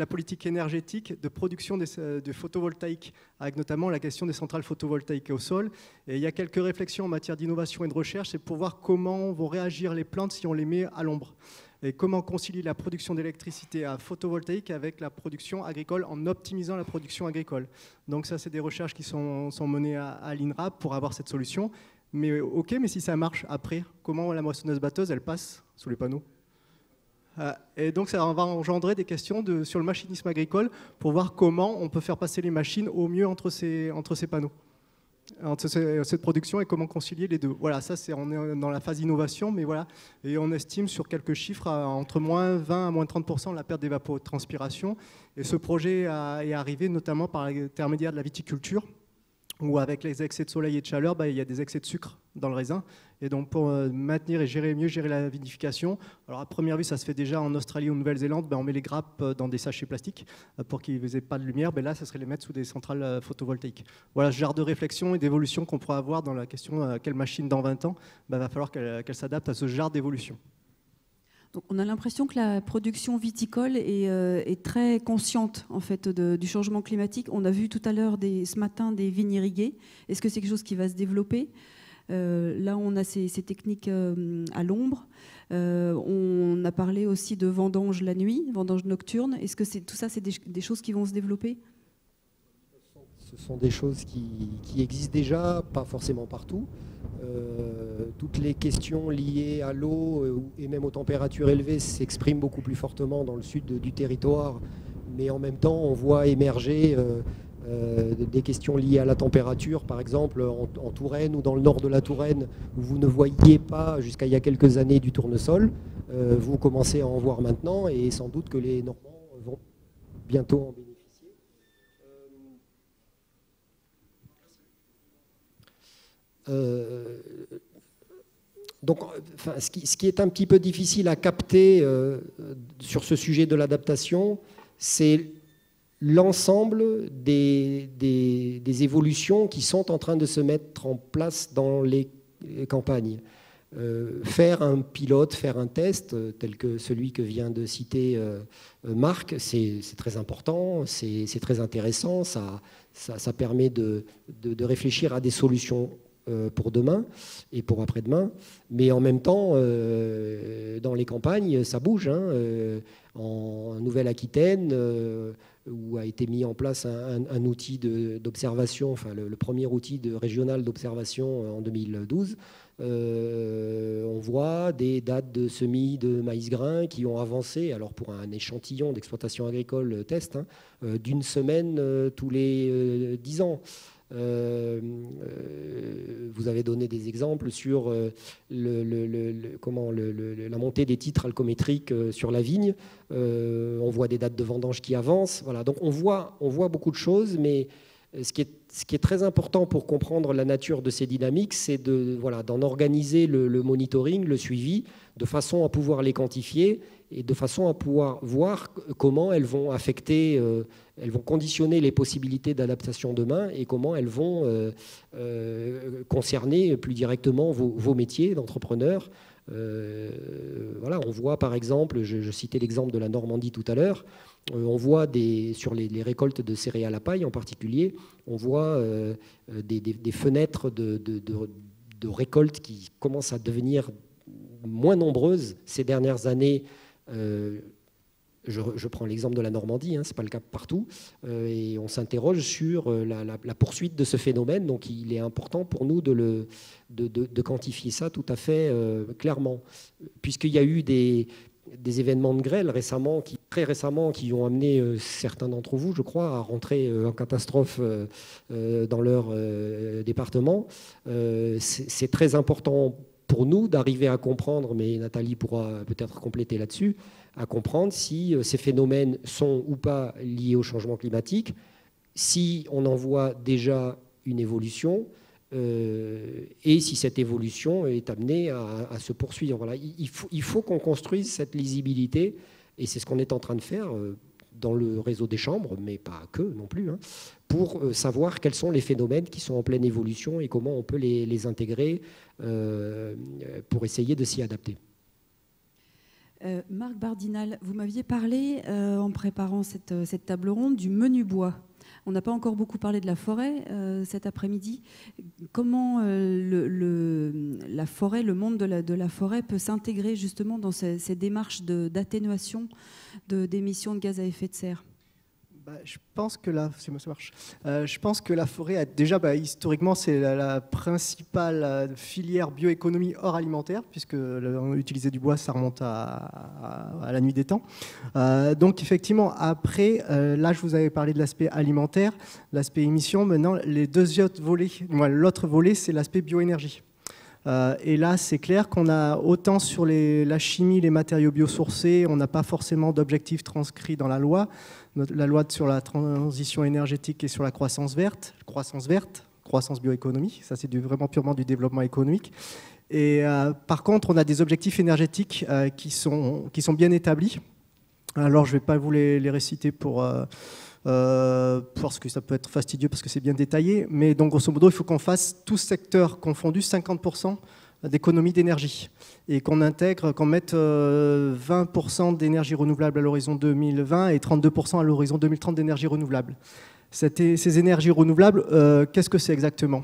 politique énergétique de production de photovoltaïque, avec notamment la question des centrales photovoltaïques au sol. Et il y a quelques réflexions en matière d'innovation et de recherche, c'est pour voir comment vont réagir les plantes si on les met à l'ombre. Et comment concilier la production d'électricité à photovoltaïque avec la production agricole en optimisant la production agricole. Donc ça, c'est des recherches qui sont menées à l'INRAP pour avoir cette solution. Mais ok, mais si ça marche après, comment la moissonneuse-batteuse, elle passe sous les panneaux? Et donc ça va engendrer des questions sur le machinisme agricole pour voir comment on peut faire passer les machines au mieux entre ces panneaux, entre cette production, et comment concilier les deux. Voilà, ça on est dans la phase innovation, mais voilà, et on estime sur quelques chiffres entre moins 20 à moins 30% la perte d'évapotranspiration. Et ce projet est arrivé notamment par l'intermédiaire de la viticulture, où avec les excès de soleil et de chaleur, il y a des excès de sucre dans le raisin. Et donc pour maintenir et mieux gérer la vinification, alors à première vue ça se fait déjà en Australie ou en Nouvelle-Zélande, on met les grappes dans des sachets plastiques pour qu'ils n'aient pas de lumière. Là, ça serait les mettre sous des centrales photovoltaïques. Voilà ce genre de réflexion et d'évolution qu'on pourra avoir dans la question quelle machine dans 20 ans, va falloir qu'elle s'adapte à ce genre d'évolution. Donc on a l'impression que la production viticole est très consciente en fait, du changement climatique. On a vu tout à l'heure ce matin des vignes irriguées. Est-ce que c'est quelque chose qui va se développer? Là, on a ces techniques à l'ombre. On a parlé aussi de vendange la nuit, vendange nocturne. Est-ce que tout ça, c'est des choses qui vont se développer? Ce sont des choses qui existent déjà, pas forcément partout. Toutes les questions liées à l'eau et même aux températures élevées s'expriment beaucoup plus fortement dans le sud du territoire, mais en même temps, on voit émerger des questions liées à la température, par exemple en Touraine ou dans le nord de la Touraine, où vous ne voyiez pas jusqu'à il y a quelques années du tournesol. Vous commencez à en voir maintenant, et sans doute que les Normands vont bientôt en bénéficier. Donc, enfin, ce qui est un petit peu difficile à capter sur ce sujet de l'adaptation, c'est l'ensemble des évolutions qui sont en train de se mettre en place dans les campagnes. Faire un pilote, faire un test, tel que celui que vient de citer Marc, c'est très important, c'est très intéressant, ça permet de réfléchir à des solutions pour demain et pour après-demain, mais en même temps, dans les campagnes, ça bouge. En Nouvelle-Aquitaine, où a été mis en place un outil d'observation, enfin le premier outil régional d'observation en 2012, on voit des dates de semis de maïs grain qui ont avancé, alors pour un échantillon d'exploitation agricole test, d'une semaine tous les 10 ans. Vous avez donné des exemples sur la montée des titres alcométriques sur la vigne. On voit des dates de vendange qui avancent. Voilà. Donc on voit beaucoup de choses, mais ce qui est très important pour comprendre la nature de ces dynamiques, c'est d'en organiser le monitoring, le suivi, de façon à pouvoir les quantifier et de façon à pouvoir voir comment elles vont affecter, elles vont conditionner les possibilités d'adaptation demain et comment elles vont concerner plus directement vos métiers d'entrepreneurs. Voilà, on voit par exemple, je citais l'exemple de la Normandie tout à l'heure, on voit sur les récoltes de céréales à paille en particulier, on voit des fenêtres de récolte qui commencent à devenir moins nombreuses ces dernières années. Je prends l'exemple de la Normandie, ce n'est pas le cas partout, et on s'interroge sur la poursuite de ce phénomène, donc il est important pour nous de quantifier ça tout à fait clairement, puisqu'il y a eu des événements de grêle très récemment, qui ont amené certains d'entre vous, je crois, à rentrer en catastrophe dans leur département. C'est très important pour nous d'arriver à comprendre, mais Nathalie pourra peut-être compléter là-dessus, à comprendre si ces phénomènes sont ou pas liés au changement climatique, si on en voit déjà une évolution, et si cette évolution est amenée à se poursuivre. Voilà. Il faut qu'on construise cette lisibilité, et c'est ce qu'on est en train de faire dans le réseau des chambres, mais pas que non plus, pour savoir quels sont les phénomènes qui sont en pleine évolution et comment on peut les intégrer pour essayer de s'y adapter. Marc Bardinal, vous m'aviez parlé, en préparant cette table ronde, du menu bois. On n'a pas encore beaucoup parlé de la forêt cet après-midi. Comment la forêt, le monde de la forêt peut s'intégrer justement dans ces démarches d'atténuation d'émissions de gaz à effet de serre ? Je pense que je pense que la forêt a déjà, historiquement, c'est la principale filière bioéconomie hors alimentaire, puisque utiliser du bois, ça remonte à la nuit des temps. Donc effectivement, après, là, je vous avais parlé de l'aspect alimentaire, l'aspect émission. Maintenant, les deux autres volets, l'autre volet, c'est l'aspect bioénergie. Et là, c'est clair qu'on a autant sur la chimie, les matériaux biosourcés, on n'a pas forcément d'objectifs transcrits dans la loi sur la transition énergétique et sur la croissance verte, croissance bioéconomie, ça c'est vraiment purement du développement économique. Et par contre, on a des objectifs énergétiques qui sont bien établis. Alors, je ne vais pas vous les réciter parce que ça peut être fastidieux parce que c'est bien détaillé, mais donc grosso modo, il faut qu'on fasse tout secteur confondu 50% d'économie d'énergie et qu'on mette 20% d'énergie renouvelable à l'horizon 2020 et 32% à l'horizon 2030 d'énergie renouvelable. Ces énergies renouvelables, qu'est-ce que c'est exactement ?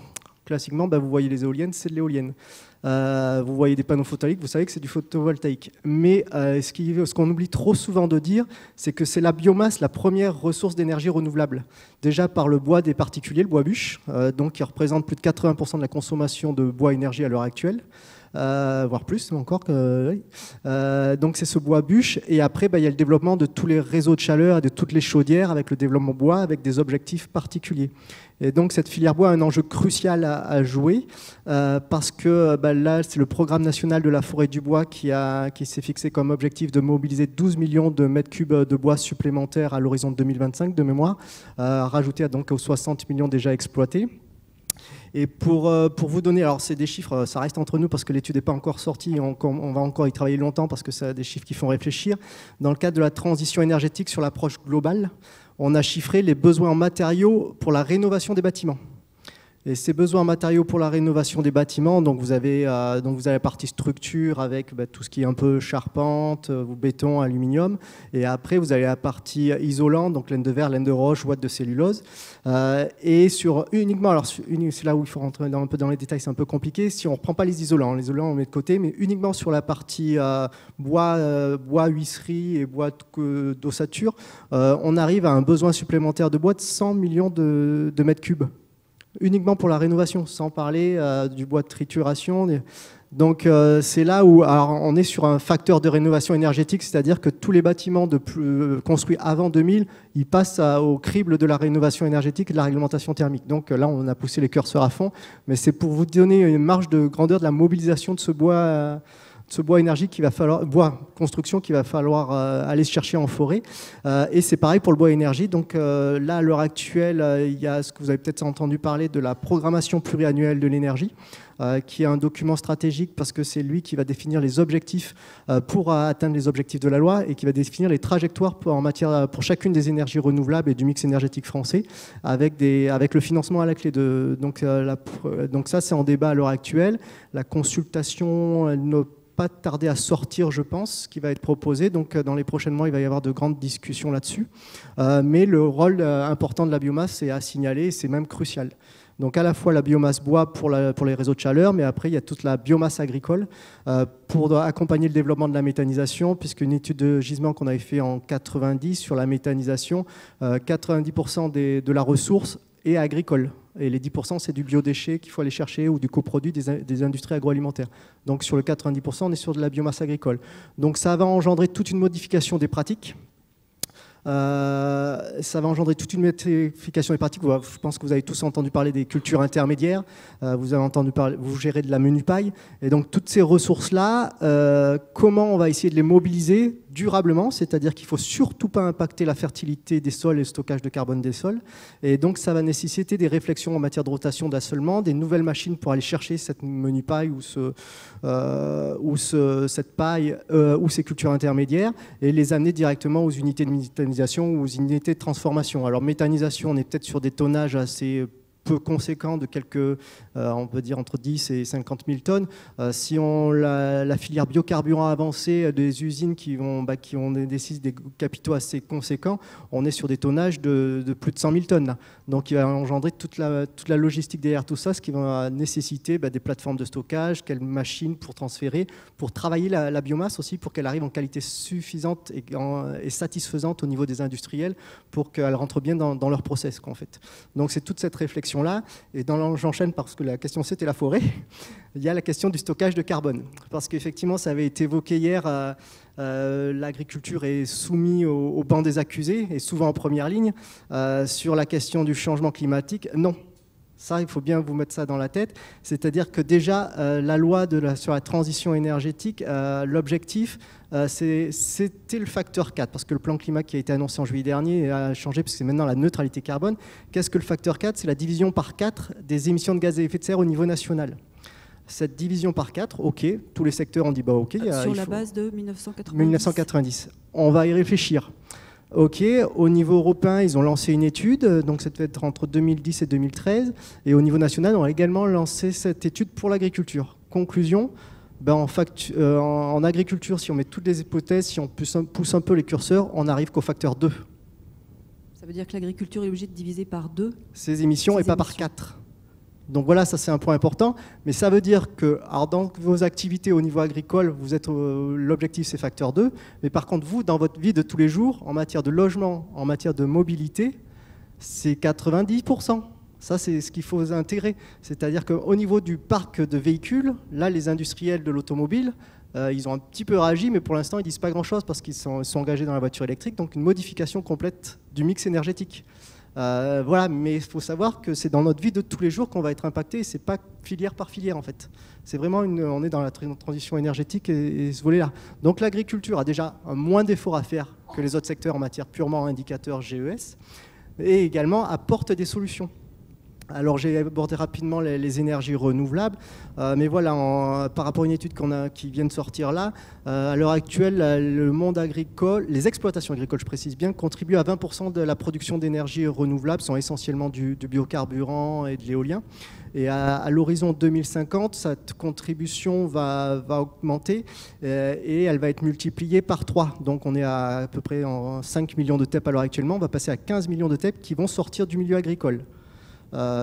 classiquement, vous voyez les éoliennes, c'est de l'éolienne. Vous voyez des panneaux photovoltaïques, vous savez que c'est du photovoltaïque. Mais ce qu'on oublie trop souvent de dire, c'est que c'est la biomasse la première ressource d'énergie renouvelable. Déjà par le bois des particuliers, le bois bûche, donc qui représente plus de 80% de la consommation de bois énergie à l'heure actuelle. Voire plus encore. Oui. Donc c'est ce bois bûche. Et après, il y a le développement de tous les réseaux de chaleur et de toutes les chaudières avec le développement bois, avec des objectifs particuliers. Et donc cette filière bois a un enjeu crucial à jouer parce que là, c'est le programme national de la forêt du bois qui s'est fixé comme objectif de mobiliser 12 millions de mètres cubes de bois supplémentaires à l'horizon de 2025 de mémoire, rajouté donc aux 60 millions déjà exploités. Et pour vous donner, alors c'est des chiffres, ça reste entre nous parce que l'étude n'est pas encore sortie, on va encore y travailler longtemps parce que c'est des chiffres qui font réfléchir. Dans le cadre de la transition énergétique sur l'approche globale, on a chiffré les besoins en matériaux pour la rénovation des bâtiments. Et ces besoins en matériaux pour la rénovation des bâtiments, donc vous avez la partie structure avec tout ce qui est un peu charpente, béton, aluminium, et après vous avez la partie isolante, donc laine de verre, laine de roche, ouate de cellulose, et sur uniquement, alors c'est là où il faut rentrer un peu dans les détails, c'est un peu compliqué, si on ne reprend pas les isolants on met de côté, mais uniquement sur la partie bois, huisserie et bois d'ossature, on arrive à un besoin supplémentaire de bois de 100 millions de mètres cubes. Uniquement pour la rénovation, sans parler du bois de trituration. Donc c'est là où on est sur un facteur de rénovation énergétique, c'est-à-dire que tous les bâtiments construits avant 2000, ils passent au crible de la rénovation énergétique et de la réglementation thermique. Donc là, on a poussé les curseurs à fond, mais c'est pour vous donner une marge de grandeur de la mobilisation de ce bois énergie bois construction qu'il va falloir aller se chercher en forêt. Et c'est pareil pour le bois énergie. Donc là, à l'heure actuelle, il y a ce que vous avez peut-être entendu parler de la programmation pluriannuelle de l'énergie, qui est un document stratégique parce que c'est lui qui va définir les objectifs pour atteindre les objectifs de la loi et qui va définir les trajectoires pour chacune des énergies renouvelables et du mix énergétique français avec le financement à la clé. Donc ça, c'est en débat à l'heure actuelle. La consultation, elle ne pas tarder à sortir, je pense, qui va être proposé. Donc, dans les prochains mois, il va y avoir de grandes discussions là-dessus. Mais le rôle important de la biomasse est à signaler, c'est même crucial. Donc, à la fois la biomasse bois pour les réseaux de chaleur, mais après, il y a toute la biomasse agricole pour accompagner le développement de la méthanisation, puisqu'une étude de gisement qu'on avait fait en 90 sur la méthanisation, 90% de la ressource est agricole. Et les 10%, c'est du biodéchet qu'il faut aller chercher ou du coproduit des industries agroalimentaires. Donc sur le 90%, on est sur de la biomasse agricole. Donc ça va engendrer toute une modification des pratiques. Ça va engendrer toute une modification des pratiques. Je pense que vous avez tous entendu parler des cultures intermédiaires. Vous avez entendu parler, vous gérez de la menu paille. Et donc toutes ces ressources-là, comment on va essayer de les mobiliser durablement, c'est-à-dire qu'il ne faut surtout pas impacter la fertilité des sols et le stockage de carbone des sols. Et donc ça va nécessiter des réflexions en matière de rotation d'assolement, des nouvelles machines pour aller chercher cette menu paille ou cette paille ou ces cultures intermédiaires et les amener directement aux unités de méthanisation ou aux unités de transformation. Alors méthanisation, on est peut-être sur des tonnages assez peu conséquent de quelques, on peut dire entre 10 et 50 000 tonnes. Si on la filière biocarburant avancée des usines qui ont des capitaux assez conséquents, on est sur des tonnages de plus de 100 000 tonnes. Là. Donc il va engendrer toute la logistique derrière tout ça, ce qui va nécessiter des plateformes de stockage, quelles machines pour transférer, pour travailler la biomasse aussi, pour qu'elle arrive en qualité suffisante et satisfaisante au niveau des industriels, pour qu'elle rentre bien dans leur process, en fait. Donc c'est toute cette réflexion là, et j'enchaîne parce que la question c'était la forêt, il y a la question du stockage de carbone, parce qu'effectivement ça avait été évoqué hier, l'agriculture est soumise au banc des accusés, et souvent en première ligne, sur la question du changement climatique. Non, ça il faut bien vous mettre ça dans la tête, c'est-à-dire que déjà la loi sur la transition énergétique, l'objectif c'était le facteur 4, parce que le plan climat qui a été annoncé en juillet dernier a changé, parce que c'est maintenant la neutralité carbone. Qu'est-ce que le facteur 4 ? C'est la division par 4 des émissions de gaz à effet de serre au niveau national. Cette division par 4, ok, tous les secteurs ont dit ok. Sur la base de 1990. 1990. On va y réfléchir. Ok, au niveau européen, ils ont lancé une étude, donc ça devait être entre 2010 et 2013, et au niveau national, on a également lancé cette étude pour l'agriculture. Conclusion, en agriculture, si on met toutes les hypothèses, si on pousse un peu les curseurs, on n'arrive qu'au facteur 2. Ça veut dire que l'agriculture est obligée de diviser par 2 ses émissions et pas par 4. Donc voilà, ça c'est un point important, mais ça veut dire que alors dans vos activités au niveau agricole, vous êtes l'objectif c'est facteur 2, mais par contre vous, dans votre vie de tous les jours, en matière de logement, en matière de mobilité, c'est 90%. Ça, c'est ce qu'il faut intégrer. C'est-à-dire qu'au niveau du parc de véhicules, là, les industriels de l'automobile, ils ont un petit peu réagi, mais pour l'instant, ils ne disent pas grand-chose parce qu'ils sont engagés dans la voiture électrique, donc une modification complète du mix énergétique. Voilà, mais il faut savoir que c'est dans notre vie de tous les jours qu'on va être impacté, et ce n'est pas filière par filière, en fait. C'est vraiment on est dans la transition énergétique et ce volet-là. Donc l'agriculture a déjà moins d'efforts à faire que les autres secteurs en matière purement indicateur GES, et également apporte des solutions. Alors j'ai abordé rapidement les énergies renouvelables, mais voilà, par rapport à une étude qui vient de sortir là, à l'heure actuelle, le monde agricole, les exploitations agricoles, je précise bien, contribuent à 20% de la production d'énergie renouvelable, sont essentiellement du biocarburant et de l'éolien. Et à l'horizon 2050, cette contribution va augmenter et elle va être multipliée par 3. Donc on est à peu près en 5 millions de TEP à l'heure actuellement, on va passer à 15 millions de TEP qui vont sortir du milieu agricole.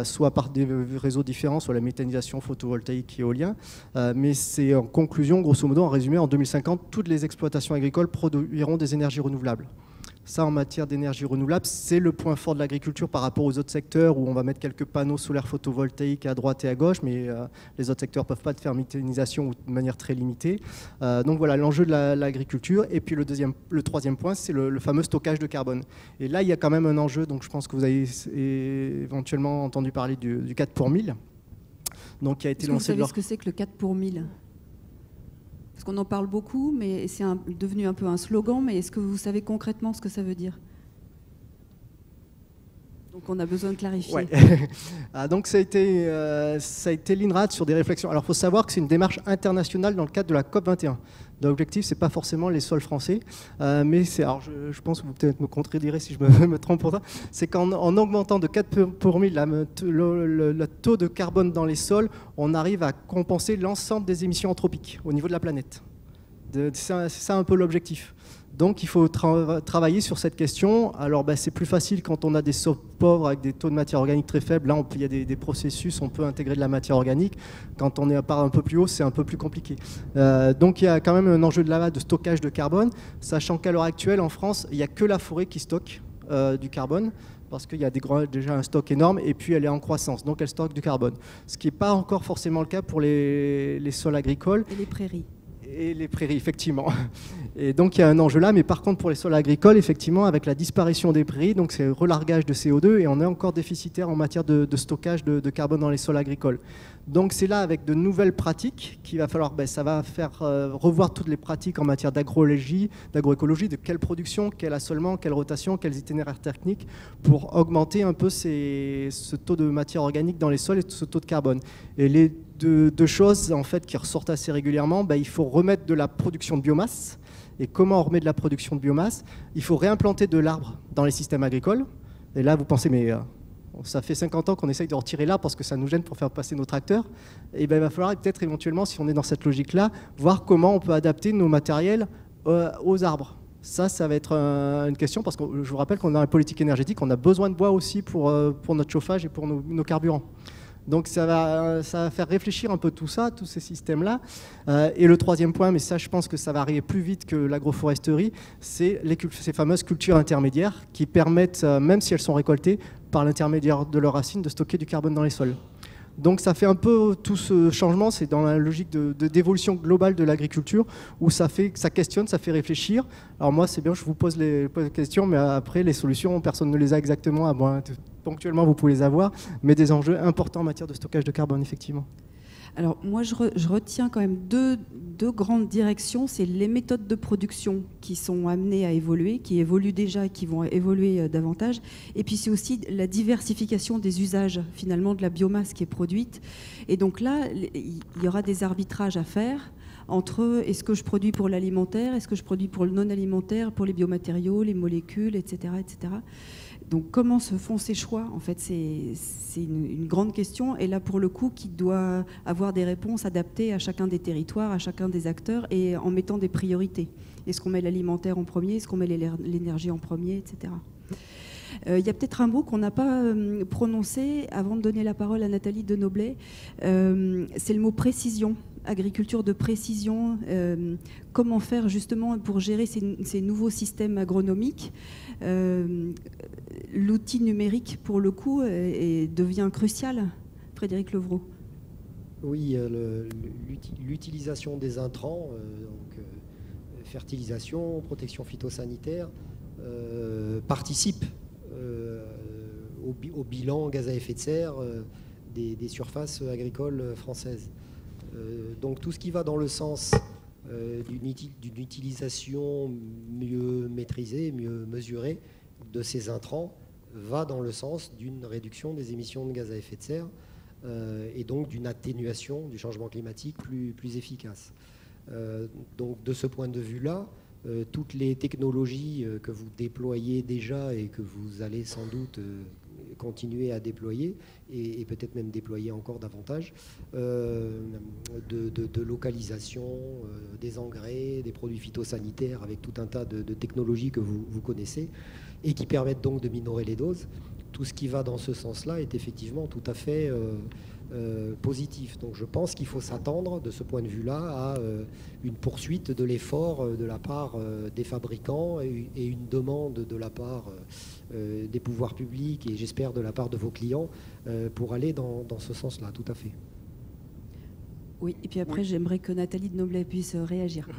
Soit par des réseaux différents, soit la méthanisation photovoltaïque et éolien. Mais c'est en conclusion, grosso modo, en résumé, en 2050, toutes les exploitations agricoles produiront des énergies renouvelables. Ça, en matière d'énergie renouvelable, c'est le point fort de l'agriculture par rapport aux autres secteurs où on va mettre quelques panneaux solaires photovoltaïques à droite et à gauche, mais les autres secteurs ne peuvent pas faire méthanisation ou de manière très limitée. Donc voilà, l'enjeu de l'agriculture. Et puis le troisième point, c'est le fameux stockage de carbone. Et là, il y a quand même un enjeu, donc je pense que vous avez éventuellement entendu parler du 4 pour 1000. Donc, qui a été lancé. Vous savez ce que c'est que le 4 pour 1000 ? Parce qu'on en parle beaucoup, mais c'est devenu un peu un slogan, mais est-ce que vous savez concrètement ce que ça veut dire ? Donc on a besoin de clarifier. Ouais. Donc ça a été l'INRAD sur des réflexions. Alors il faut savoir que c'est une démarche internationale dans le cadre de la COP21. L'objectif, ce n'est pas forcément les sols français, mais alors je pense que vous peut-être me contredirez si je me trompe pour ça, c'est qu'en augmentant de 4 pour 1000 le taux de carbone dans les sols, on arrive à compenser l'ensemble des émissions anthropiques au niveau de la planète. C'est ça un peu l'objectif. Donc il faut travailler sur cette question. Alors c'est plus facile quand on a des sols pauvres avec des taux de matière organique très faibles. Là, il y a des processus, on peut intégrer de la matière organique. Quand on est à part un peu plus haut, c'est un peu plus compliqué. Donc il y a quand même un enjeu de stockage de carbone, sachant qu'à l'heure actuelle, en France, il n'y a que la forêt qui stocke du carbone, parce qu'il y a déjà un stock énorme, et puis elle est en croissance, donc elle stocke du carbone. Ce qui n'est pas encore forcément le cas pour les sols agricoles. Et les prairies. Et les prairies, effectivement. Et donc il y a un enjeu là, mais par contre pour les sols agricoles, effectivement, avec la disparition des prairies, donc c'est relargage de CO2, et on est encore déficitaire en matière de stockage de carbone dans les sols agricoles. Donc c'est là, avec de nouvelles pratiques, qu'il va falloir, ça va faire revoir toutes les pratiques en matière d'agroécologie, de quelle production, quel assolement, quelle rotation, quels itinéraires techniques, pour augmenter un peu ce taux de matière organique dans les sols et ce taux de carbone. Et les deux choses en fait, qui ressortent assez régulièrement, il faut remettre de la production de biomasse. Et comment on remet de la production de biomasse ? Il faut réimplanter de l'arbre dans les systèmes agricoles. Et là, vous pensez, mais ça fait 50 ans qu'on essaye de retirer l'arbre parce que ça nous gêne pour faire passer nos tracteurs. Et il va falloir peut-être éventuellement, si on est dans cette logique-là, voir comment on peut adapter nos matériels aux arbres. Ça va être une question, parce que je vous rappelle qu'on est dans la politique énergétique, on a besoin de bois aussi pour notre chauffage et pour nos carburants. Donc ça va faire réfléchir un peu tout ça, tous ces systèmes-là. Et le troisième point, mais ça je pense que ça va arriver plus vite que l'agroforesterie, c'est ces fameuses cultures intermédiaires qui permettent, même si elles sont récoltées, par l'intermédiaire de leurs racines, de stocker du carbone dans les sols. Donc ça fait un peu tout ce changement, c'est dans la logique d'évolution globale de l'agriculture, où ça questionne, ça fait réfléchir. Alors moi c'est bien, je vous pose les questions, mais après les solutions, personne ne les a exactement, ponctuellement vous pouvez les avoir, mais des enjeux importants en matière de stockage de carbone, effectivement. Alors moi je retiens quand même deux grandes directions, c'est les méthodes de production qui sont amenées à évoluer, qui évoluent déjà et qui vont évoluer davantage, et puis c'est aussi la diversification des usages finalement de la biomasse qui est produite, et donc là il y aura des arbitrages à faire entre est-ce que je produis pour l'alimentaire, est-ce que je produis pour le non alimentaire, pour les biomatériaux, les molécules, etc., etc. Donc comment se font ces choix ? En fait, c'est une grande question, et là pour le coup qui doit avoir des réponses adaptées à chacun des territoires, à chacun des acteurs, et en mettant des priorités. Est-ce qu'on met l'alimentaire en premier ? Est-ce qu'on met l'énergie en premier, etc. Il y a peut-être un mot qu'on n'a pas prononcé avant de donner la parole à Nathalie Denoblet. C'est le mot précision. Agriculture de précision, comment faire justement pour gérer ces nouveaux systèmes agronomiques. L'outil numérique, pour le coup, devient crucial. Frédéric Levrault. Oui, l'utilisation des intrants, donc, fertilisation, protection phytosanitaire, participe au bilan gaz à effet de serre des surfaces agricoles françaises. Donc tout ce qui va dans le sens d'une utilisation mieux maîtrisée, mieux mesurée de ces intrants va dans le sens d'une réduction des émissions de gaz à effet de serre et donc d'une atténuation du changement climatique plus efficace. Donc de ce point de vue-là, toutes les technologies que vous déployez déjà et que vous allez sans doute continuer à déployer et peut-être même déployer encore davantage de localisation des engrais, des produits phytosanitaires avec tout un tas de technologies que vous connaissez et qui permettent donc de minorer les doses. Tout ce qui va dans ce sens-là est effectivement tout à fait positif. Donc je pense qu'il faut s'attendre de ce point de vue-là à une poursuite de l'effort de la part des fabricants et une demande de la part des pouvoirs publics et j'espère de la part de vos clients pour aller dans ce sens-là, tout à fait. Oui, et puis après, j'aimerais que Nathalie Denoblet puisse réagir.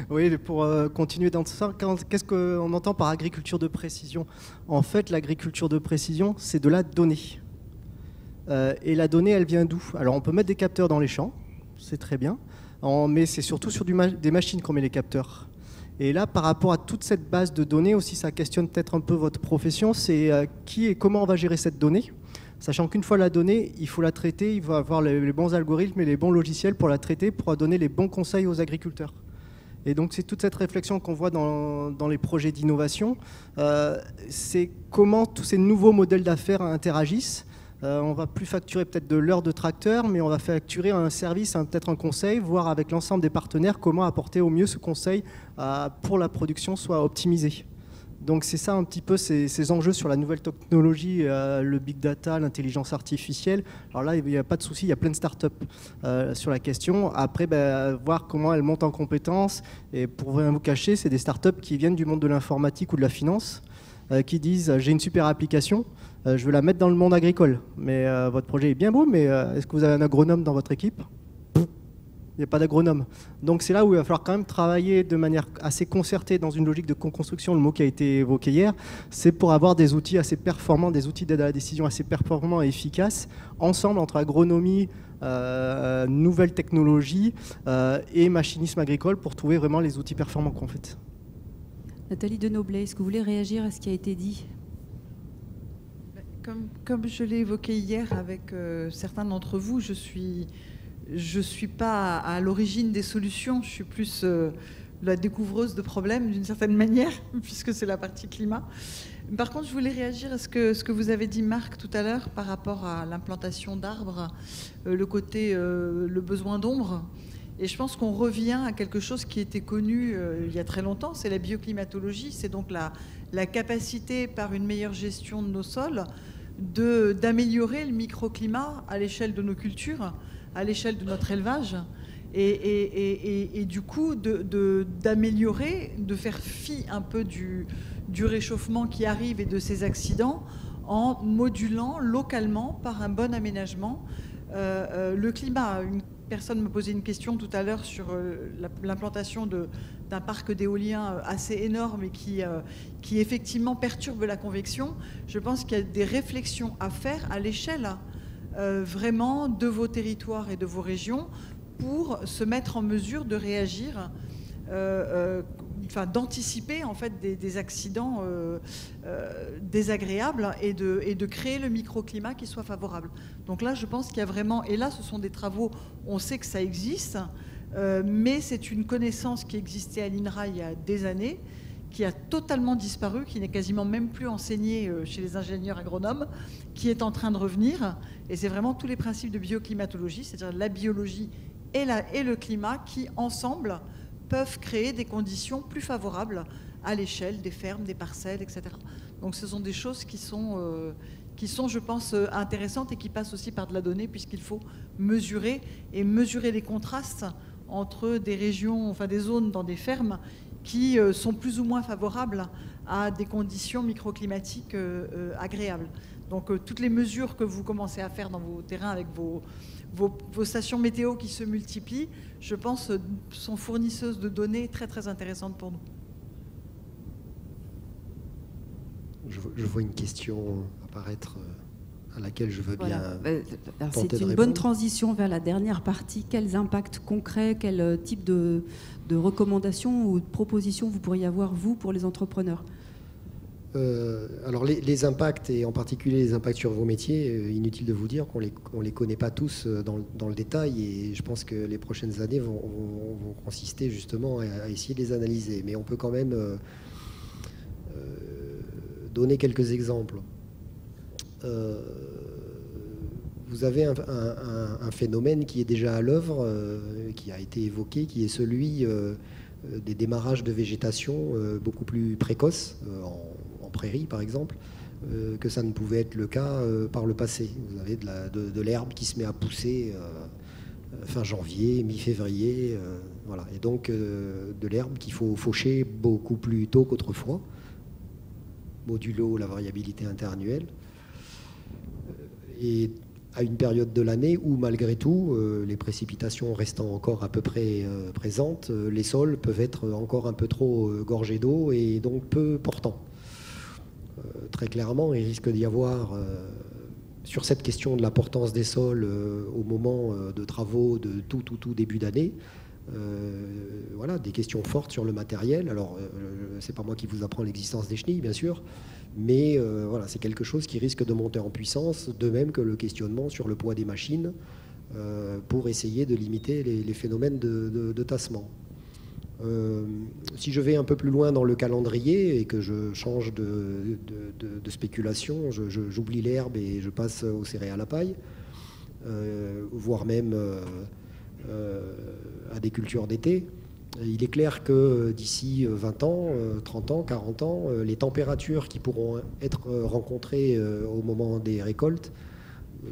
Oui, pour continuer dans ça, qu'est-ce qu'on entend par agriculture de précision? En fait, l'agriculture de précision, c'est de la donnée. Et la donnée, elle vient d'où? Alors, on peut mettre des capteurs dans les champs, c'est très bien, mais c'est surtout sur des machines qu'on met les capteurs. Et là, par rapport à toute cette base de données, aussi, ça questionne peut-être un peu votre profession, c'est qui et comment on va gérer cette donnée, sachant qu'une fois la donnée, il faut la traiter, il va avoir les bons algorithmes et les bons logiciels pour la traiter, pour donner les bons conseils aux agriculteurs. Et donc, c'est toute cette réflexion qu'on voit dans les projets d'innovation, c'est comment tous ces nouveaux modèles d'affaires interagissent. On ne va plus facturer peut-être de l'heure de tracteur, mais on va facturer un service, peut-être un conseil, voir avec l'ensemble des partenaires comment apporter au mieux ce conseil pour la production soit optimisé. Donc c'est ça un petit peu ces enjeux sur la nouvelle technologie, le big data, l'intelligence artificielle. Alors là, il n'y a pas de souci, il y a plein de startups sur la question. Après, voir comment elles montent en compétences. Et pour rien vous cacher, c'est des startups qui viennent du monde de l'informatique ou de la finance, qui disent j'ai une super application, je veux la mettre dans le monde agricole. Mais votre projet est bien beau, mais est-ce que vous avez un agronome dans votre équipe ? Il n'y a pas d'agronome. Donc c'est là où il va falloir quand même travailler de manière assez concertée dans une logique de co-construction, le mot qui a été évoqué hier, c'est pour avoir des outils assez performants, des outils d'aide à la décision assez performants et efficaces, ensemble entre agronomie, nouvelles technologies et machinisme agricole pour trouver vraiment les outils performants qu'on fait. Nathalie Denoblet, est-ce que vous voulez réagir à ce qui a été dit ? Comme je l'ai évoqué hier avec certains d'entre vous, je suis pas à l'origine des solutions, je suis plus la découvreuse de problèmes d'une certaine manière, puisque c'est la partie climat. Par contre, je voulais réagir à ce que vous avez dit, Marc, tout à l'heure, par rapport à l'implantation d'arbres, le besoin d'ombre. Et je pense qu'on revient à quelque chose qui était connu il y a très longtemps, c'est la bioclimatologie, c'est donc la capacité, par une meilleure gestion de nos sols, d'améliorer le microclimat à l'échelle de nos cultures, à l'échelle de notre élevage, et du coup d'améliorer, de faire fi un peu du réchauffement qui arrive et de ces accidents en modulant localement par un bon aménagement le climat. Une personne me posait une question tout à l'heure sur l'implantation d'un parc d'éolien assez énorme et qui effectivement perturbe la convection. Je pense qu'il y a des réflexions à faire à l'échelle vraiment de vos territoires et de vos régions pour se mettre en mesure de réagir, d'anticiper en fait des accidents désagréables et de créer le microclimat qui soit favorable. Donc là, je pense qu'il y a vraiment, et là, ce sont des travaux, on sait que ça existe, mais c'est une connaissance qui existait à l'INRA il y a des années, qui a totalement disparu, qui n'est quasiment même plus enseignée chez les ingénieurs agronomes, qui est en train de revenir. Et c'est vraiment tous les principes de bioclimatologie, c'est-à-dire la biologie et le climat qui, ensemble, peuvent créer des conditions plus favorables à l'échelle des fermes, des parcelles, etc. Donc ce sont des choses qui sont, je pense, intéressantes et qui passent aussi par de la donnée, puisqu'il faut mesurer les contrastes entre des régions, enfin des zones dans des fermes qui sont plus ou moins favorables à des conditions microclimatiques agréables. Donc toutes les mesures que vous commencez à faire dans vos terrains avec vos stations météo qui se multiplient, je pense, sont fournisseuses de données très très intéressantes pour nous. Je vois une question apparaître à laquelle je veux bien tenter C'est de une bonne transition vers la dernière partie. Quels impacts concrets, quel type de recommandations ou de propositions vous pourriez avoir, vous, pour les entrepreneurs? Alors les impacts, et en particulier les impacts sur vos métiers, inutile de vous dire qu'on les connaît pas tous dans le détail, et je pense que les prochaines années vont consister justement à essayer de les analyser. Mais on peut quand même donner quelques exemples. Vous avez un phénomène qui est déjà à l'œuvre, qui a été évoqué, qui est celui des démarrages de végétation beaucoup plus précoces, en prairie par exemple, que ça ne pouvait être le cas par le passé. Vous avez de l'herbe qui se met à pousser fin janvier, mi-février, voilà. Et donc de l'herbe qu'il faut faucher beaucoup plus tôt qu'autrefois, modulo la variabilité interannuelle. Et à une période de l'année où, malgré tout, les précipitations restant encore à peu près présentes, les sols peuvent être encore un peu trop gorgés d'eau et donc peu portants. Très clairement, il risque d'y avoir, sur cette question de la portance des sols au moment de travaux de tout début d'année, voilà, des questions fortes sur le matériel. Alors, c'est pas moi qui vous apprends l'existence des chenilles, bien sûr, mais voilà, c'est quelque chose qui risque de monter en puissance, de même que le questionnement sur le poids des machines pour essayer de limiter les phénomènes de tassement. Si je vais un peu plus loin dans le calendrier et que je change de spéculation, j'oublie l'herbe et je passe aux céréales à paille, voire même à des cultures d'été. Il est clair que d'ici 20 ans, 30 ans, 40 ans, les températures qui pourront être rencontrées au moment des récoltes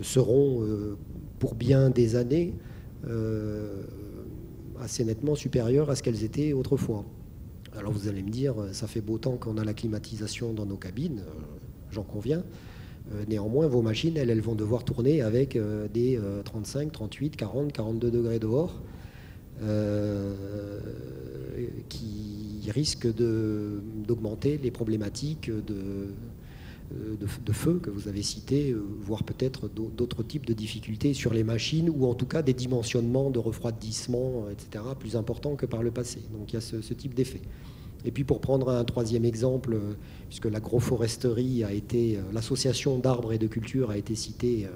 seront, pour bien des années, assez nettement supérieures à ce qu'elles étaient autrefois. Alors vous allez me dire, ça fait beau temps qu'on a la climatisation dans nos cabines, j'en conviens. Néanmoins, vos machines, elles vont devoir tourner avec des 35, 38, 40, 42 degrés dehors, qui risquent d'augmenter les problématiques de feu que vous avez citées, voire peut-être d'autres types de difficultés sur les machines, ou en tout cas des dimensionnements de refroidissement, etc., plus importants que par le passé. Donc il y a ce type d'effet. Et puis pour prendre un troisième exemple, puisque l'agroforesterie a été, l'association d'arbres et de cultures a été citée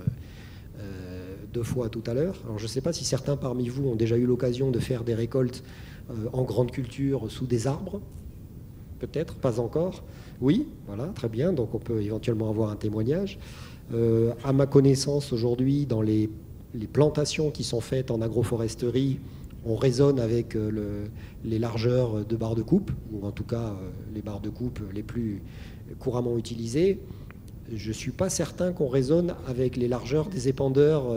2 fois tout à l'heure. Alors je ne sais pas si certains parmi vous ont déjà eu l'occasion de faire des récoltes en grande culture sous des arbres. Peut-être, pas encore. Oui, voilà, très bien. Donc on peut éventuellement avoir un témoignage. À ma connaissance, aujourd'hui, dans les plantations qui sont faites en agroforesterie, on raisonne avec les largeurs de barres de coupe, ou en tout cas les barres de coupe les plus couramment utilisées. Je ne suis pas certain qu'on raisonne avec les largeurs des épandeurs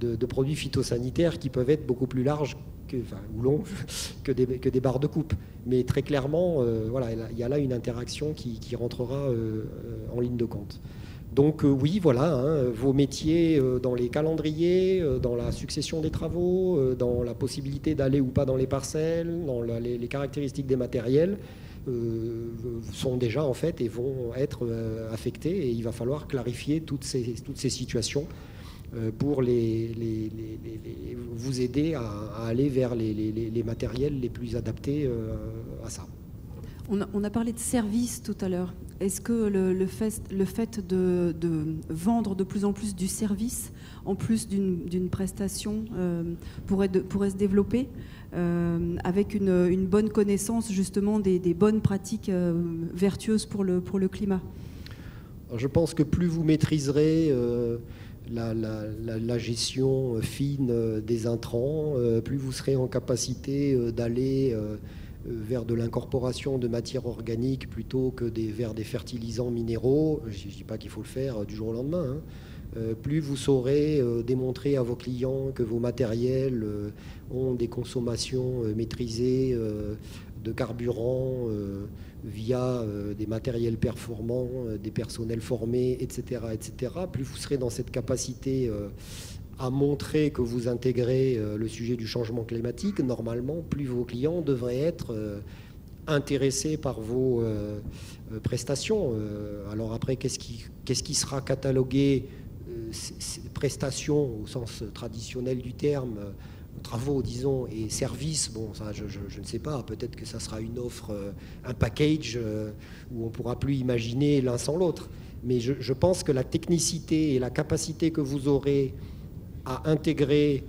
de produits phytosanitaires qui peuvent être beaucoup plus larges ou longs que des barres de coupe. Mais très clairement, voilà, il y a là une interaction qui rentrera en ligne de compte. Donc oui, voilà, vos métiers dans les calendriers, dans la succession des travaux, dans la possibilité d'aller ou pas dans les parcelles, dans les caractéristiques des matériels, sont déjà en fait et vont être affectés, et il va falloir clarifier toutes ces situations pour vous aider à aller vers les matériels les plus adaptés à ça. On a parlé de services tout à l'heure. Est-ce que le fait de vendre de plus en plus du service, en plus d'une prestation, pourrait se développer avec une bonne connaissance justement des bonnes pratiques vertueuses pour le climat? Alors, je pense que plus vous maîtriserez la gestion fine des intrants, plus vous serez en capacité d'aller vers de l'incorporation de matières organiques plutôt que vers des fertilisants minéraux, je ne dis pas qu'il faut le faire du jour au lendemain, hein, plus vous saurez démontrer à vos clients que vos matériels ont des consommations maîtrisées de carburant via des matériels performants, des personnels formés, etc., etc., plus vous serez dans cette capacité à montrer que vous intégrez le sujet du changement climatique, normalement, plus vos clients devraient être intéressés par vos prestations. Alors après, qu'est-ce qui sera catalogué prestations au sens traditionnel du terme, travaux, disons, et services, bon, ça, je ne sais pas, peut-être que ça sera une offre, un package où on ne pourra plus imaginer l'un sans l'autre. Mais je pense que la technicité et la capacité que vous aurez à intégrer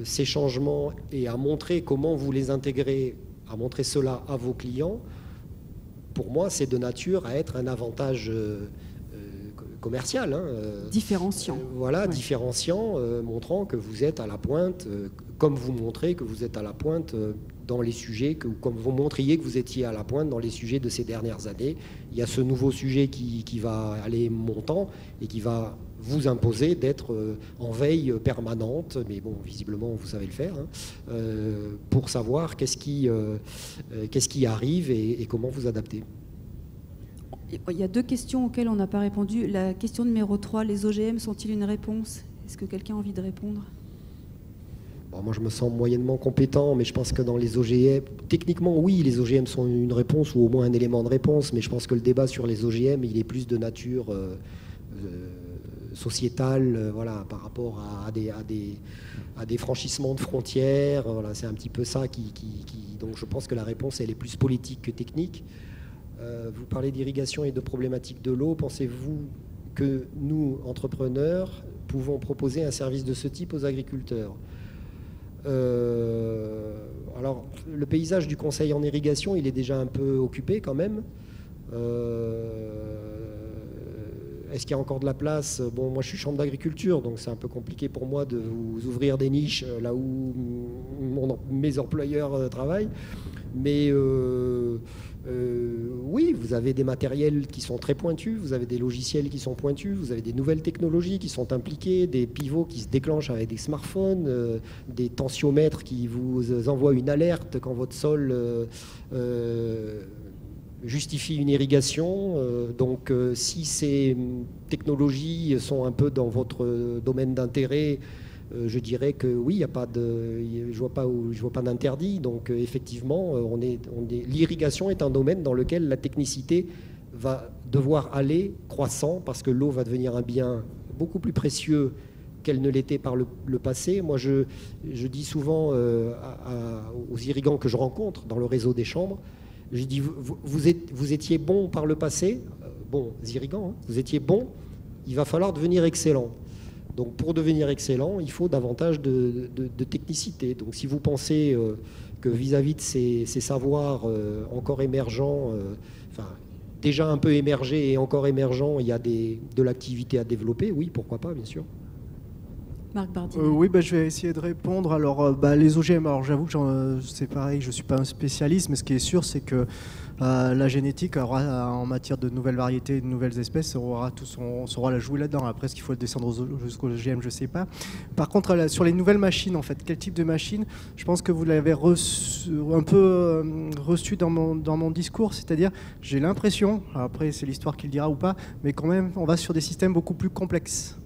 ces changements et à montrer comment vous les intégrez, à montrer cela à vos clients, pour moi, c'est de nature à être un avantage commercial. Hein, différenciant. Voilà, ouais. Différenciant, montrant que vous êtes à la pointe, comme vous montrez que vous êtes à la pointe dans les sujets, comme vous montriez que vous étiez à la pointe dans les sujets de ces dernières années. Il y a ce nouveau sujet qui va aller montant et qui va vous imposer d'être en veille permanente, mais bon, visiblement, vous savez le faire, hein, pour savoir qu'est-ce qui arrive et comment vous adapter. Il y a deux questions auxquelles on n'a pas répondu. La question numéro 3, les OGM sont-ils une réponse? Est-ce que quelqu'un a envie de répondre? Bon, moi, je me sens moyennement compétent, mais je pense que dans les OGM, techniquement, oui, les OGM sont une réponse ou au moins un élément de réponse, mais je pense que le débat sur les OGM, il est plus de nature sociétale, voilà, par rapport à des franchissements de frontières. Voilà, c'est un petit peu ça donc je pense que la réponse, elle est plus politique que technique. Vous parlez d'irrigation et de problématiques de l'eau. Pensez-vous que nous, entrepreneurs, pouvons proposer un service de ce type aux agriculteurs? Alors, le paysage du conseil en irrigation, il est déjà un peu occupé quand même. Est-ce qu'il y a encore de la place? Bon, moi, je suis chambre d'agriculture, donc c'est un peu compliqué pour moi de vous ouvrir des niches là où mes employeurs travaillent. Mais oui, vous avez des matériels qui sont très pointus, vous avez des logiciels qui sont pointus, vous avez des nouvelles technologies qui sont impliquées, des pivots qui se déclenchent avec des smartphones, des tensiomètres qui vous envoient une alerte quand votre sol justifie une irrigation. Donc si ces technologies sont un peu dans votre domaine d'intérêt, je dirais que oui, je vois pas d'interdit. Donc effectivement, l'irrigation est un domaine dans lequel la technicité va devoir aller croissant parce que l'eau va devenir un bien beaucoup plus précieux qu'elle ne l'était par le passé. Moi, je dis souvent aux irrigants que je rencontre dans le réseau des chambres, je dis, vous étiez bon par le passé, bons irrigants, hein, vous étiez bon, il va falloir devenir excellent. Donc pour devenir excellent, il faut davantage de technicité. Donc si vous pensez que vis-à-vis de ces savoirs encore émergents, enfin déjà un peu émergés et encore émergents, il y a de l'activité à développer, oui, pourquoi pas, bien sûr. Marc Bardina. Oui, je vais essayer de répondre. Alors, les OGM, alors j'avoue que c'est pareil, je ne suis pas un spécialiste, mais ce qui est sûr, c'est que la génétique aura, en matière de nouvelles variétés, de nouvelles espèces, aura tout son rôle à jouer là-dedans. Après, est-ce qu'il faut descendre jusqu'aux OGM, je ne sais pas. Par contre, sur les nouvelles machines, en fait, quel type de machine? Je pense que vous l'avez un peu reçu dans mon discours, c'est-à-dire, j'ai l'impression, après c'est l'histoire qui le dira ou pas, mais quand même, on va sur des systèmes beaucoup plus complexes.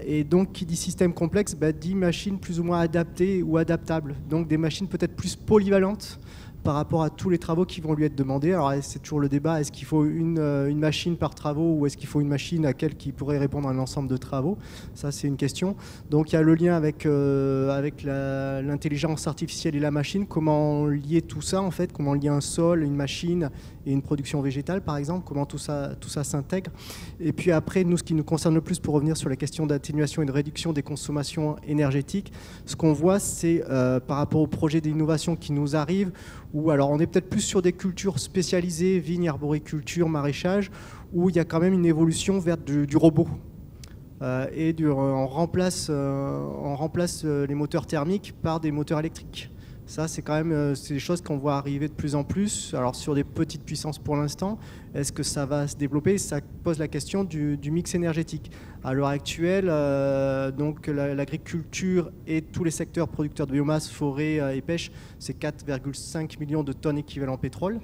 Et donc, qui dit système complexe, dit machines plus ou moins adaptées ou adaptables. Donc, des machines peut-être plus polyvalentes par rapport à tous les travaux qui vont lui être demandés. Alors, c'est toujours le débat, est-ce qu'il faut une machine par travaux ou est-ce qu'il faut une machine à qui pourrait répondre à un ensemble de travaux? Ça, c'est une question. Donc, il y a le lien avec l'intelligence artificielle et la machine. Comment lier tout ça, en fait? Comment lier un sol, une machine et une production végétale, par exemple? Comment tout ça s'intègre? Et puis après, nous, ce qui nous concerne le plus, pour revenir sur la question d'atténuation et de réduction des consommations énergétiques, ce qu'on voit, c'est par rapport aux projets d'innovation qui nous arrivent, où alors on est peut-être plus sur des cultures spécialisées, vignes, arboriculture, maraîchage, où il y a quand même une évolution vers du robot. On remplace les moteurs thermiques par des moteurs électriques. Ça, c'est quand même c'est des choses qu'on voit arriver de plus en plus. Alors sur des petites puissances pour l'instant, est-ce que ça va se développer? Ça pose la question du mix énergétique. À l'heure actuelle, donc l'agriculture et tous les secteurs producteurs de biomasse, forêt et pêche, c'est 4,5 millions de tonnes équivalent pétrole.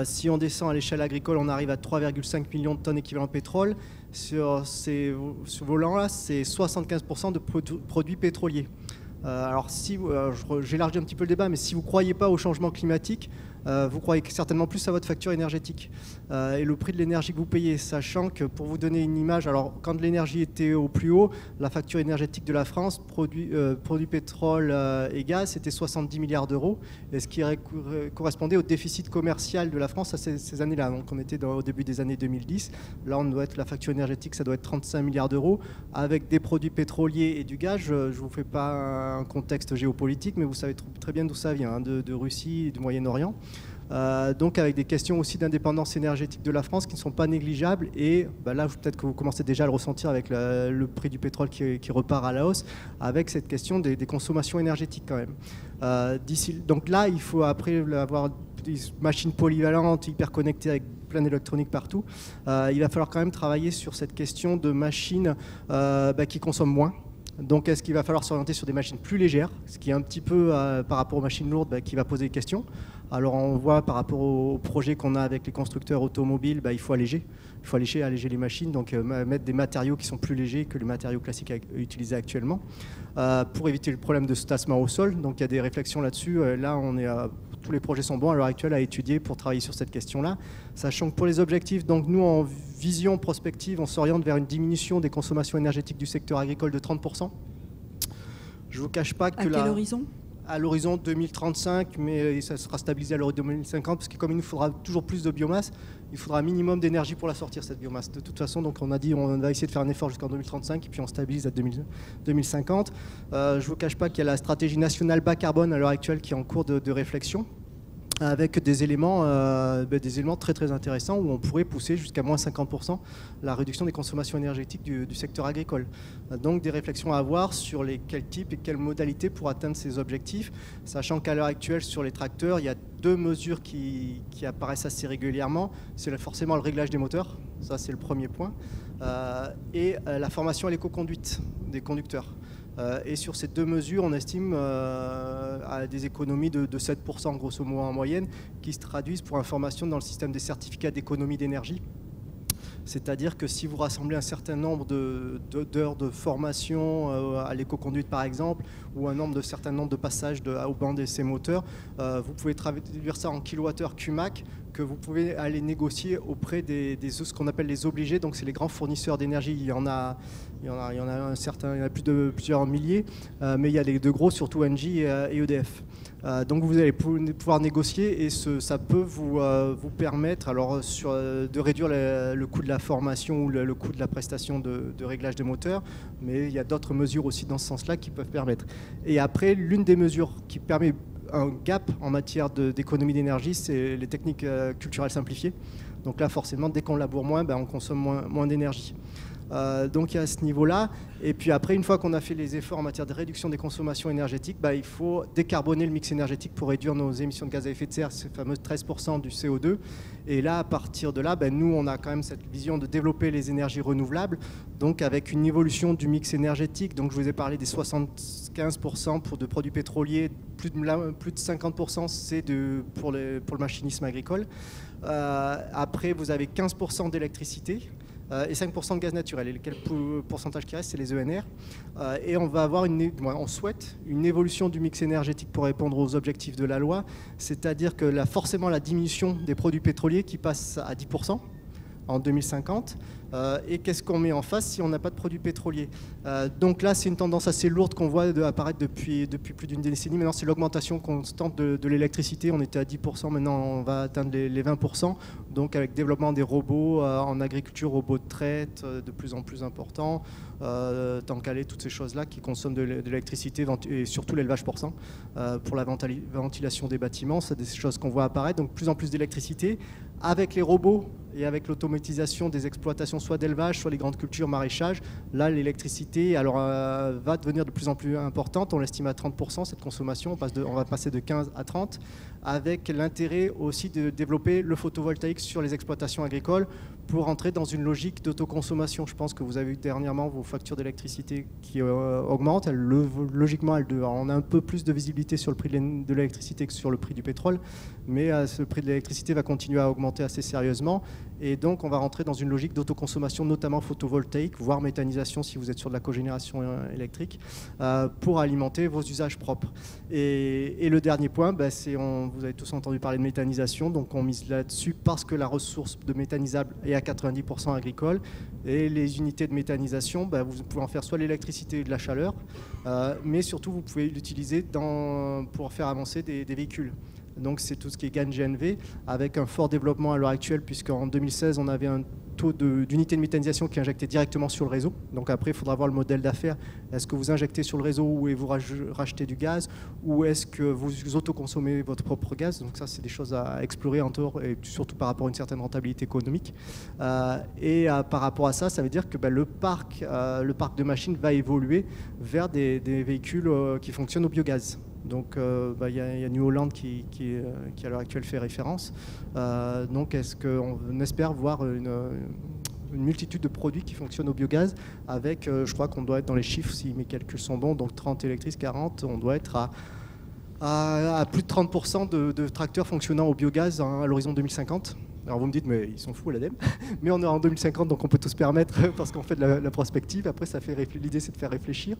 Si on descend à l'échelle agricole, on arrive à 3,5 millions de tonnes équivalent pétrole. Sur ces volants-là, c'est 75% de produits pétroliers. Alors, j'élargis un petit peu le débat, mais si vous ne croyez pas au changement climatique, vous croyez certainement plus à votre facture énergétique et le prix de l'énergie que vous payez, sachant que pour vous donner une image, alors quand l'énergie était au plus haut, la facture énergétique de la France, produit pétrole et gaz, c'était 70 milliards d'euros, et ce qui correspondait au déficit commercial de la France à ces années-là. Donc on était au début des années 2010, là on doit être, la facture énergétique, ça doit être 35 milliards d'euros, avec des produits pétroliers et du gaz. Je ne vous fais pas un contexte géopolitique, mais vous savez très bien d'où ça vient, hein, de Russie et du Moyen-Orient. Donc avec des questions aussi d'indépendance énergétique de la France qui ne sont pas négligeables, et là peut-être que vous commencez déjà à le ressentir avec le prix du pétrole qui repart à la hausse, avec cette question des consommations énergétiques quand même. Donc là il faut après avoir des machines polyvalentes, hyper connectées avec plein d'électronique partout. Il va falloir quand même travailler sur cette question de machines qui consomment moins. Donc est-ce qu'il va falloir s'orienter sur des machines plus légères, ce qui est un petit peu par rapport aux machines lourdes qui va poser des questions. Alors on voit par rapport au projet qu'on a avec les constructeurs automobiles, il faut alléger. Il faut alléger les machines, donc mettre des matériaux qui sont plus légers que les matériaux classiques utilisés actuellement, pour éviter le problème de tassement au sol. Donc il y a des réflexions là-dessus. Là, tous les projets sont bons à l'heure actuelle à étudier pour travailler sur cette question-là. Sachant que pour les objectifs, donc nous en vision prospective, on s'oriente vers une diminution des consommations énergétiques du secteur agricole de 30%. Je ne vous cache pas que à quel horizon ? À l'horizon 2035, mais ça sera stabilisé à l'horizon 2050, parce que comme il nous faudra toujours plus de biomasse, il faudra un minimum d'énergie pour la sortir, cette biomasse. De toute façon, donc on a dit on va essayer de faire un effort jusqu'en 2035, et puis on stabilise à 2050. Je ne vous cache pas qu'il y a la stratégie nationale bas carbone à l'heure actuelle qui est en cours de réflexion, avec des éléments très très intéressants où on pourrait pousser jusqu'à moins 50% la réduction des consommations énergétiques du secteur agricole. Donc des réflexions à avoir sur quels types et quelles modalités pour atteindre ces objectifs, sachant qu'à l'heure actuelle sur les tracteurs, il y a deux mesures qui apparaissent assez régulièrement. C'est forcément le réglage des moteurs, ça c'est le premier point, et la formation à l'éco-conduite des conducteurs. Et sur ces deux mesures, on estime à des économies de 7% grosso modo en moyenne, qui se traduisent pour information dans le système des certificats d'économie d'énergie. C'est-à-dire que si vous rassemblez un certain nombre d'heures de formation à l'éco-conduite par exemple, ou un certain nombre de passages au banc de ces moteurs, vous pouvez traduire ça en kilowattheure QMAC, que vous pouvez aller négocier auprès ce qu'on appelle les obligés. Donc c'est les grands fournisseurs d'énergie. Il y en a plusieurs milliers, mais il y a les deux gros, surtout Engie et EDF. Donc vous allez pouvoir négocier, et ça peut vous permettre de réduire le coût de la formation ou le coût de la prestation de réglage des moteurs, mais il y a d'autres mesures aussi dans ce sens-là qui peuvent permettre. Et après, l'une des mesures qui permet un gap en matière d'économie d'énergie, c'est les techniques culturelles simplifiées. Donc là, forcément, dès qu'on laboure moins, on consomme moins d'énergie. Donc il y a ce niveau-là. Et puis après, une fois qu'on a fait les efforts en matière de réduction des consommations énergétiques, il faut décarboner le mix énergétique pour réduire nos émissions de gaz à effet de serre, ces fameux 13% du CO2. Et là, à partir de là, nous, on a quand même cette vision de développer les énergies renouvelables, donc avec une évolution du mix énergétique. Donc je vous ai parlé des 75% de produits pétroliers, plus de 50% c'est pour le machinisme agricole. Après, vous avez 15% d'électricité et 5% de gaz naturel. Et quel pourcentage qui reste, c'est les ENR. Et on va avoir on souhaite une évolution du mix énergétique pour répondre aux objectifs de la loi, c'est-à-dire que forcément la diminution des produits pétroliers qui passe à 10% en 2050. Et qu'est-ce qu'on met en face si on n'a pas de produits pétroliers? Donc là, c'est une tendance assez lourde qu'on voit apparaître depuis plus d'une décennie. Maintenant, c'est l'augmentation constante de l'électricité. On était à 10%, maintenant on va atteindre les 20%. Donc avec le développement des robots en agriculture, robots de traite de plus en plus importants, Tankale, toutes ces choses-là qui consomment de l'électricité, et surtout l'élevage porcin pour la ventilation des bâtiments. C'est des choses qu'on voit apparaître. Donc plus en plus d'électricité. Avec les robots et avec l'automatisation des exploitations soit d'élevage, soit les grandes cultures, maraîchage. Là, l'électricité va devenir de plus en plus importante. On l'estime à 30% cette consommation. On va passer de 15 à 30, avec l'intérêt aussi de développer le photovoltaïque sur les exploitations agricoles pour entrer dans une logique d'autoconsommation. Je pense que vous avez vu dernièrement vos factures d'électricité qui augmentent. Logiquement, on a un peu plus de visibilité sur le prix de l'électricité que sur le prix du pétrole, mais ce prix de l'électricité va continuer à augmenter assez sérieusement. Et donc, on va rentrer dans une logique d'autoconsommation, notamment photovoltaïque, voire méthanisation si vous êtes sur de la cogénération électrique, pour alimenter vos usages propres. Et le dernier point, vous avez tous entendu parler de méthanisation, donc on mise là-dessus parce que la ressource de méthanisable est à 90% agricole. Et les unités de méthanisation, vous pouvez en faire soit l'électricité et de la chaleur, mais surtout vous pouvez l'utiliser pour faire avancer des véhicules. Donc c'est tout ce qui est GaN GNV, avec un fort développement à l'heure actuelle, puisqu'en 2016, on avait un taux d'unités de méthanisation qui injectait directement sur le réseau. Donc après, il faudra voir le modèle d'affaires. Est-ce que vous injectez sur le réseau ou vous rachetez du gaz, ou est-ce que vous autoconsommez votre propre gaz? Donc ça, c'est des choses à explorer en dehors, et surtout par rapport à une certaine rentabilité économique. Par rapport à ça, ça veut dire que le parc de machines va évoluer vers des véhicules qui fonctionnent au biogaz. Donc il y a New Holland qui à l'heure actuelle fait référence. Donc est-ce qu'on espère voir une multitude de produits qui fonctionnent au biogaz avec, je crois qu'on doit être dans les chiffres, si mes calculs sont bons, donc 30 électrices, 40, on doit être à plus de 30% de tracteurs fonctionnant au biogaz à l'horizon 2050. Alors vous me dites, mais ils sont fous l'ADEME, mais on est en 2050, donc on peut tout se permettre parce qu'on fait de la prospective. Après, l'idée, c'est de faire réfléchir.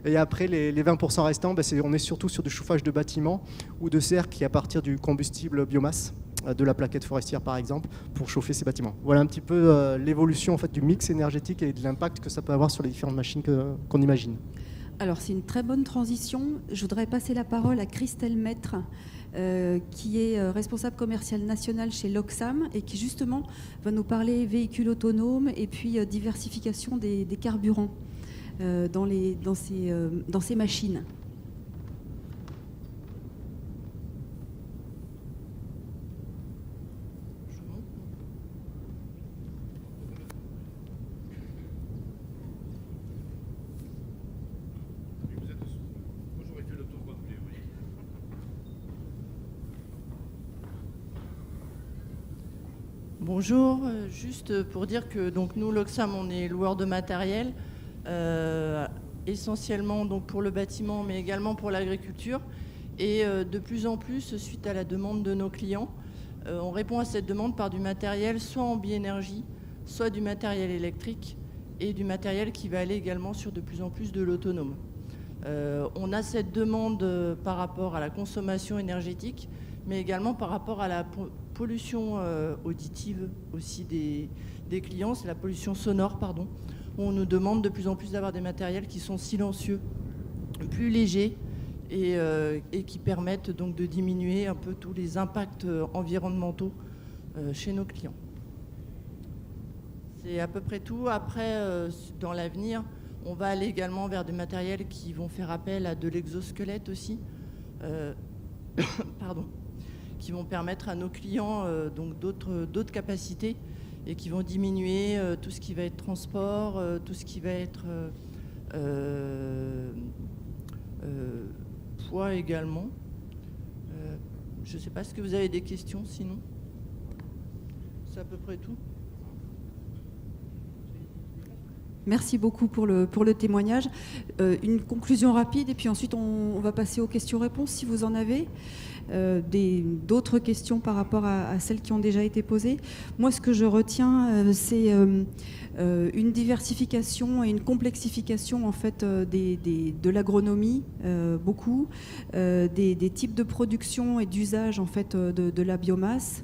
Et après, les 20% restants, on est surtout sur du chauffage de bâtiments ou de serres qui, à partir du combustible biomasse, de la plaquette forestière par exemple, pour chauffer ces bâtiments. Voilà un petit peu l'évolution en fait, du mix énergétique et de l'impact que ça peut avoir sur les différentes machines qu'on imagine. Alors c'est une très bonne transition. Je voudrais passer la parole à Christelle Maître, qui est responsable commercial national chez Loxam et qui justement va nous parler véhicules autonomes et puis diversification des carburants dans ces machines. Bonjour, juste pour dire que donc, nous, Loxam, on est loueur de matériel, essentiellement donc, pour le bâtiment, mais également pour l'agriculture. Et de plus en plus, suite à la demande de nos clients, on répond à cette demande par du matériel soit en biénergie, soit du matériel électrique et du matériel qui va aller également sur de plus en plus de l'autonome. On a cette demande par rapport à la consommation énergétique, mais également par rapport à la pollution auditive aussi des clients, c'est la pollution sonore, pardon. On nous demande de plus en plus d'avoir des matériels qui sont silencieux, plus légers et qui permettent donc de diminuer un peu tous les impacts environnementaux chez nos clients. C'est à peu près tout. Après, dans l'avenir, on va aller également vers des matériels qui vont faire appel à de l'exosquelette aussi. Pardon. Qui vont permettre à nos clients donc d'autres capacités et qui vont diminuer tout ce qui va être transport, tout ce qui va être poids également. Je ne sais pas, est-ce que vous avez des questions sinon? C'est à peu près tout. Merci beaucoup pour le témoignage. Une conclusion rapide et puis ensuite on va passer aux questions-réponses si vous en avez. D'autres questions par rapport à celles qui ont déjà été posées. Moi, ce que je retiens, c'est une diversification et une complexification en fait, de l'agronomie, beaucoup, des types de production et d'usage en fait, de la biomasse.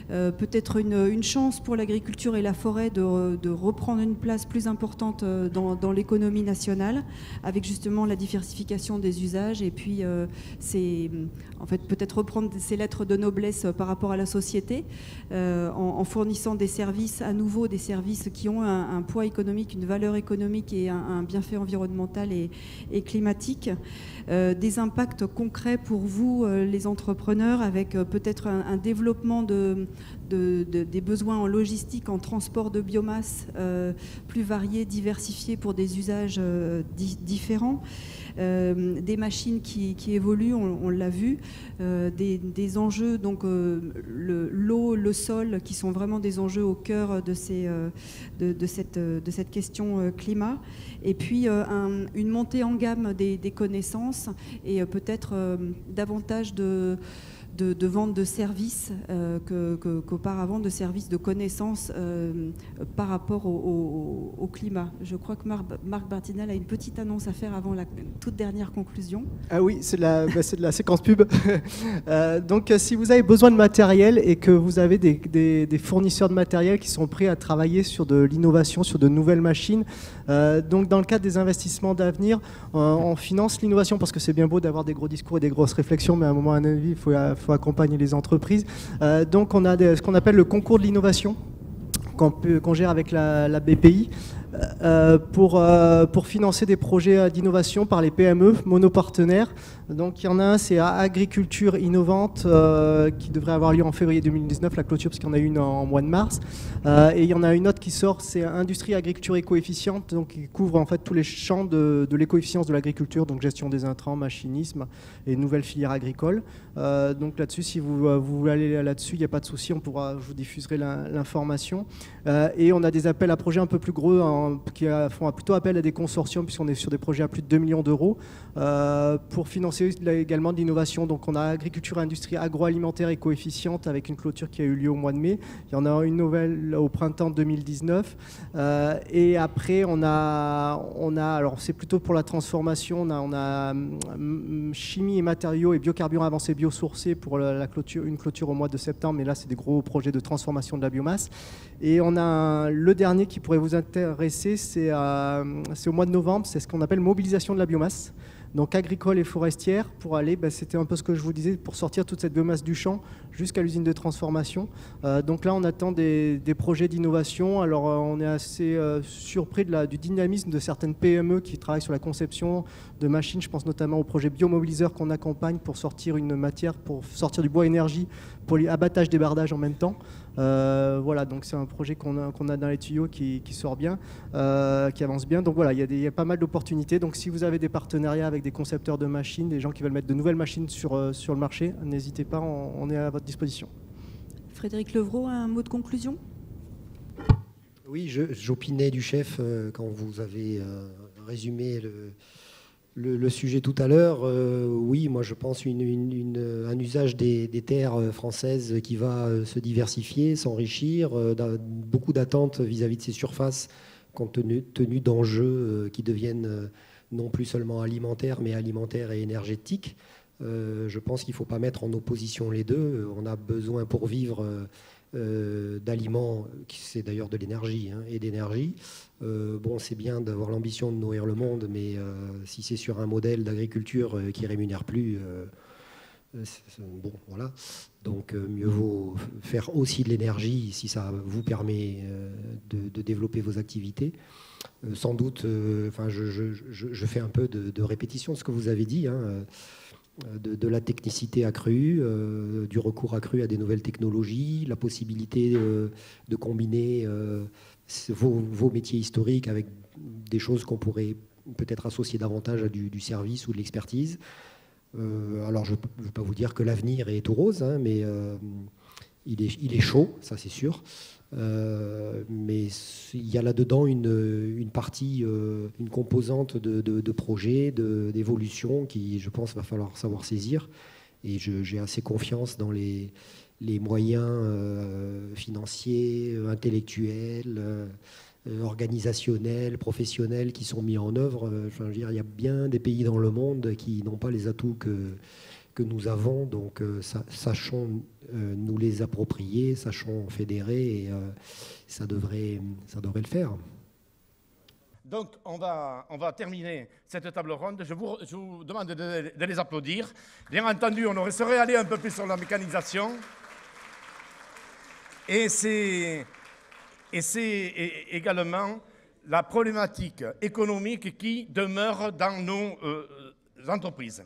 Peut-être une chance pour l'agriculture et la forêt de reprendre une place plus importante dans l'économie nationale, avec justement la diversification des usages et puis en fait, peut-être reprendre ces lettres de noblesse par rapport à la société en fournissant des services, à nouveau des services qui ont un poids économique, une valeur économique et un bienfait environnemental et climatique. Des impacts concrets pour vous, les entrepreneurs, avec peut-être un développement de des besoins en logistique, en transport de biomasse plus variés, diversifiés pour des usages différents. Des machines qui évoluent, on l'a vu, des enjeux, donc l'eau, le sol, qui sont vraiment des enjeux au cœur de cette question climat, et puis une montée en gamme des connaissances et peut-être davantage de vente de services qu'auparavant, de services de connaissances par rapport au climat. Je crois que Marc Bartinel a une petite annonce à faire avant la toute dernière conclusion. Ah oui, c'est de la séquence pub. Donc si vous avez besoin de matériel et que vous avez des fournisseurs de matériel qui sont prêts à travailler sur de l'innovation, sur de nouvelles machines, donc dans le cadre des investissements d'avenir, on finance l'innovation, parce que c'est bien beau d'avoir des gros discours et des grosses réflexions, mais à un moment, à mon avis, il faut accompagner les entreprises. Donc on a ce qu'on appelle le concours de l'innovation qu'on gère avec la BPI pour financer des projets d'innovation par les PME monopartenaires. Donc il y en a un, c'est Agriculture Innovante, qui devrait avoir lieu en février 2019, la clôture, parce qu'il y en a une en mois de mars. Et il y en a une autre qui sort, c'est Industrie, Agriculture Éco-efficiente, donc qui couvre en fait tous les champs de l'éco-efficience de l'agriculture, donc gestion des intrants, machinisme et nouvelles filières agricoles. Donc là-dessus, si vous voulez aller là-dessus, il n'y a pas de souci, je vous diffuserai l'information. Et on a des appels à projets un peu plus gros qui font plutôt appel à des consortiums, puisqu'on est sur des projets à plus de 2 millions d'euros, pour financer également de l'innovation. Donc on a agriculture et industrie agroalimentaire éco-efficiente avec une clôture qui a eu lieu au mois de mai. Il y en a une nouvelle au printemps 2019. Et après on a alors c'est plutôt pour la transformation, on a chimie et matériaux et biocarburants avancés biosourcés pour une clôture au mois de septembre, mais là c'est des gros projets de transformation de la biomasse. Et on a le dernier qui pourrait vous intéresser, c'est au mois de novembre, c'est ce qu'on appelle mobilisation de la biomasse. Donc agricole et forestière, pour aller, c'était un peu ce que je vous disais, pour sortir toute cette biomasse du champ jusqu'à l'usine de transformation. Donc là, on attend des projets d'innovation. Alors on est assez surpris du dynamisme de certaines PME qui travaillent sur la conception de machines. Je pense notamment au projet biomobiliseur qu'on accompagne pour sortir une matière, pour sortir du bois énergie, pour l'abattage des bardages en même temps. Voilà, donc c'est un projet qu'on a dans les tuyaux qui sort bien, qui avance bien. Donc voilà, il y a pas mal d'opportunités. Donc si vous avez des partenariats avec des concepteurs de machines, des gens qui veulent mettre de nouvelles machines sur le marché, n'hésitez pas, on est à votre disposition. Frédéric Levrault, un mot de conclusion ? Oui, j'opinais du chef quand vous avez résumé le sujet tout à l'heure. Oui, moi je pense un usage des terres françaises qui va se diversifier, s'enrichir, beaucoup d'attentes vis-à-vis de ces surfaces compte tenu d'enjeux qui deviennent non plus seulement alimentaires, mais alimentaires et énergétiques. Je pense qu'il ne faut pas mettre en opposition les deux. On a besoin pour vivre d'aliments, c'est d'ailleurs de l'énergie et d'énergie. Bon, c'est bien d'avoir l'ambition de nourrir le monde, mais si c'est sur un modèle d'agriculture qui ne rémunère plus, bon, voilà. Donc mieux vaut faire aussi de l'énergie si ça vous permet de développer vos activités. Sans doute, je fais un peu de répétition de ce que vous avez dit, de la technicité accrue, du recours accru à des nouvelles technologies, la possibilité de combiner vos métiers historiques avec des choses qu'on pourrait peut-être associer davantage à du service ou de l'expertise. Alors je ne veux pas vous dire que l'avenir est tout rose, mais il est chaud, ça c'est sûr. Mais il y a là-dedans une partie, une composante de projet, d'évolution qui, je pense, va falloir savoir saisir. Et j'ai assez confiance dans les moyens financiers, intellectuels, organisationnels, professionnels qui sont mis en œuvre. Je veux dire, il y a bien des pays dans le monde qui n'ont pas les atouts que nous avons, donc sachons nous les approprier, sachons fédérer, et ça devrait le faire. Donc on va terminer cette table ronde. Je vous demande de les applaudir. Bien entendu, on serait allé un peu plus sur la mécanisation. Et c'est également la problématique économique qui demeure dans nos entreprises.